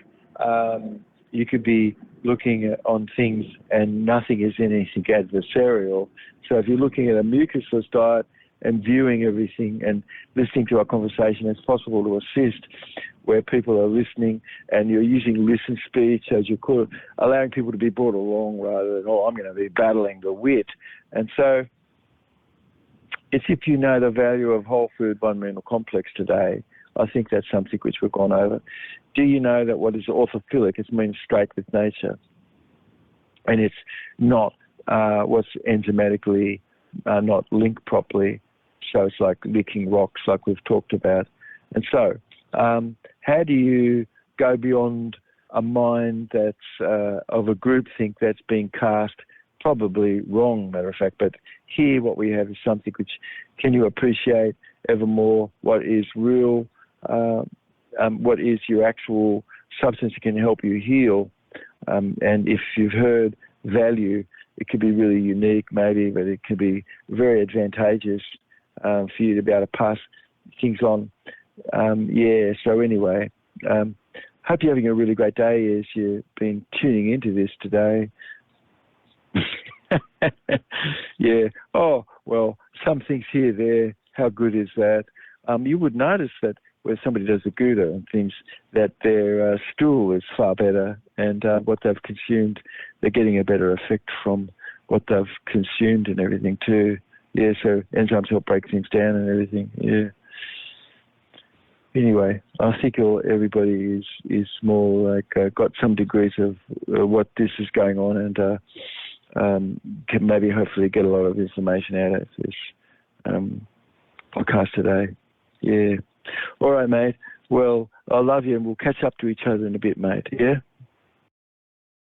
you could be looking on things and nothing is anything adversarial. So if you're looking at a mucusless diet and viewing everything and listening to our conversation, it's possible to assist where people are listening, and you're using listen speech, as you call it, allowing people to be brought along rather than, I'm going to be battling the wit. And so it's if you know the value of whole food one mineral complex today. I think that's something which we've gone over. Do you know that what is orthophilic? It means straight with nature. And it's not what's enzymatically not linked properly. So it's like licking rocks like we've talked about. And so how do you go beyond a mind that's of a groupthink that's being cast probably wrong, matter of fact, but here what we have is something which can you appreciate ever more what is real, what is your actual substance that can help you heal. And if you've heard value, it could be really unique maybe, but it could be very advantageous for you to be able to pass things on. So anyway, hope you're having a really great day as you've been tuning into this today. Yeah. Oh, well, some things here, there. How good is that? You would notice that where somebody does a Gouda and things, that their stool is far better, and what they've consumed, they're getting a better effect from what they've consumed and everything too. Yeah, so enzymes help break things down and everything. Yeah. Anyway, I think everybody is more like got some degrees of what this is going on, and can maybe hopefully get a lot of information out of this podcast today. Yeah. All right, mate. Well, I love you, and we'll catch up to each other in a bit, mate. Yeah?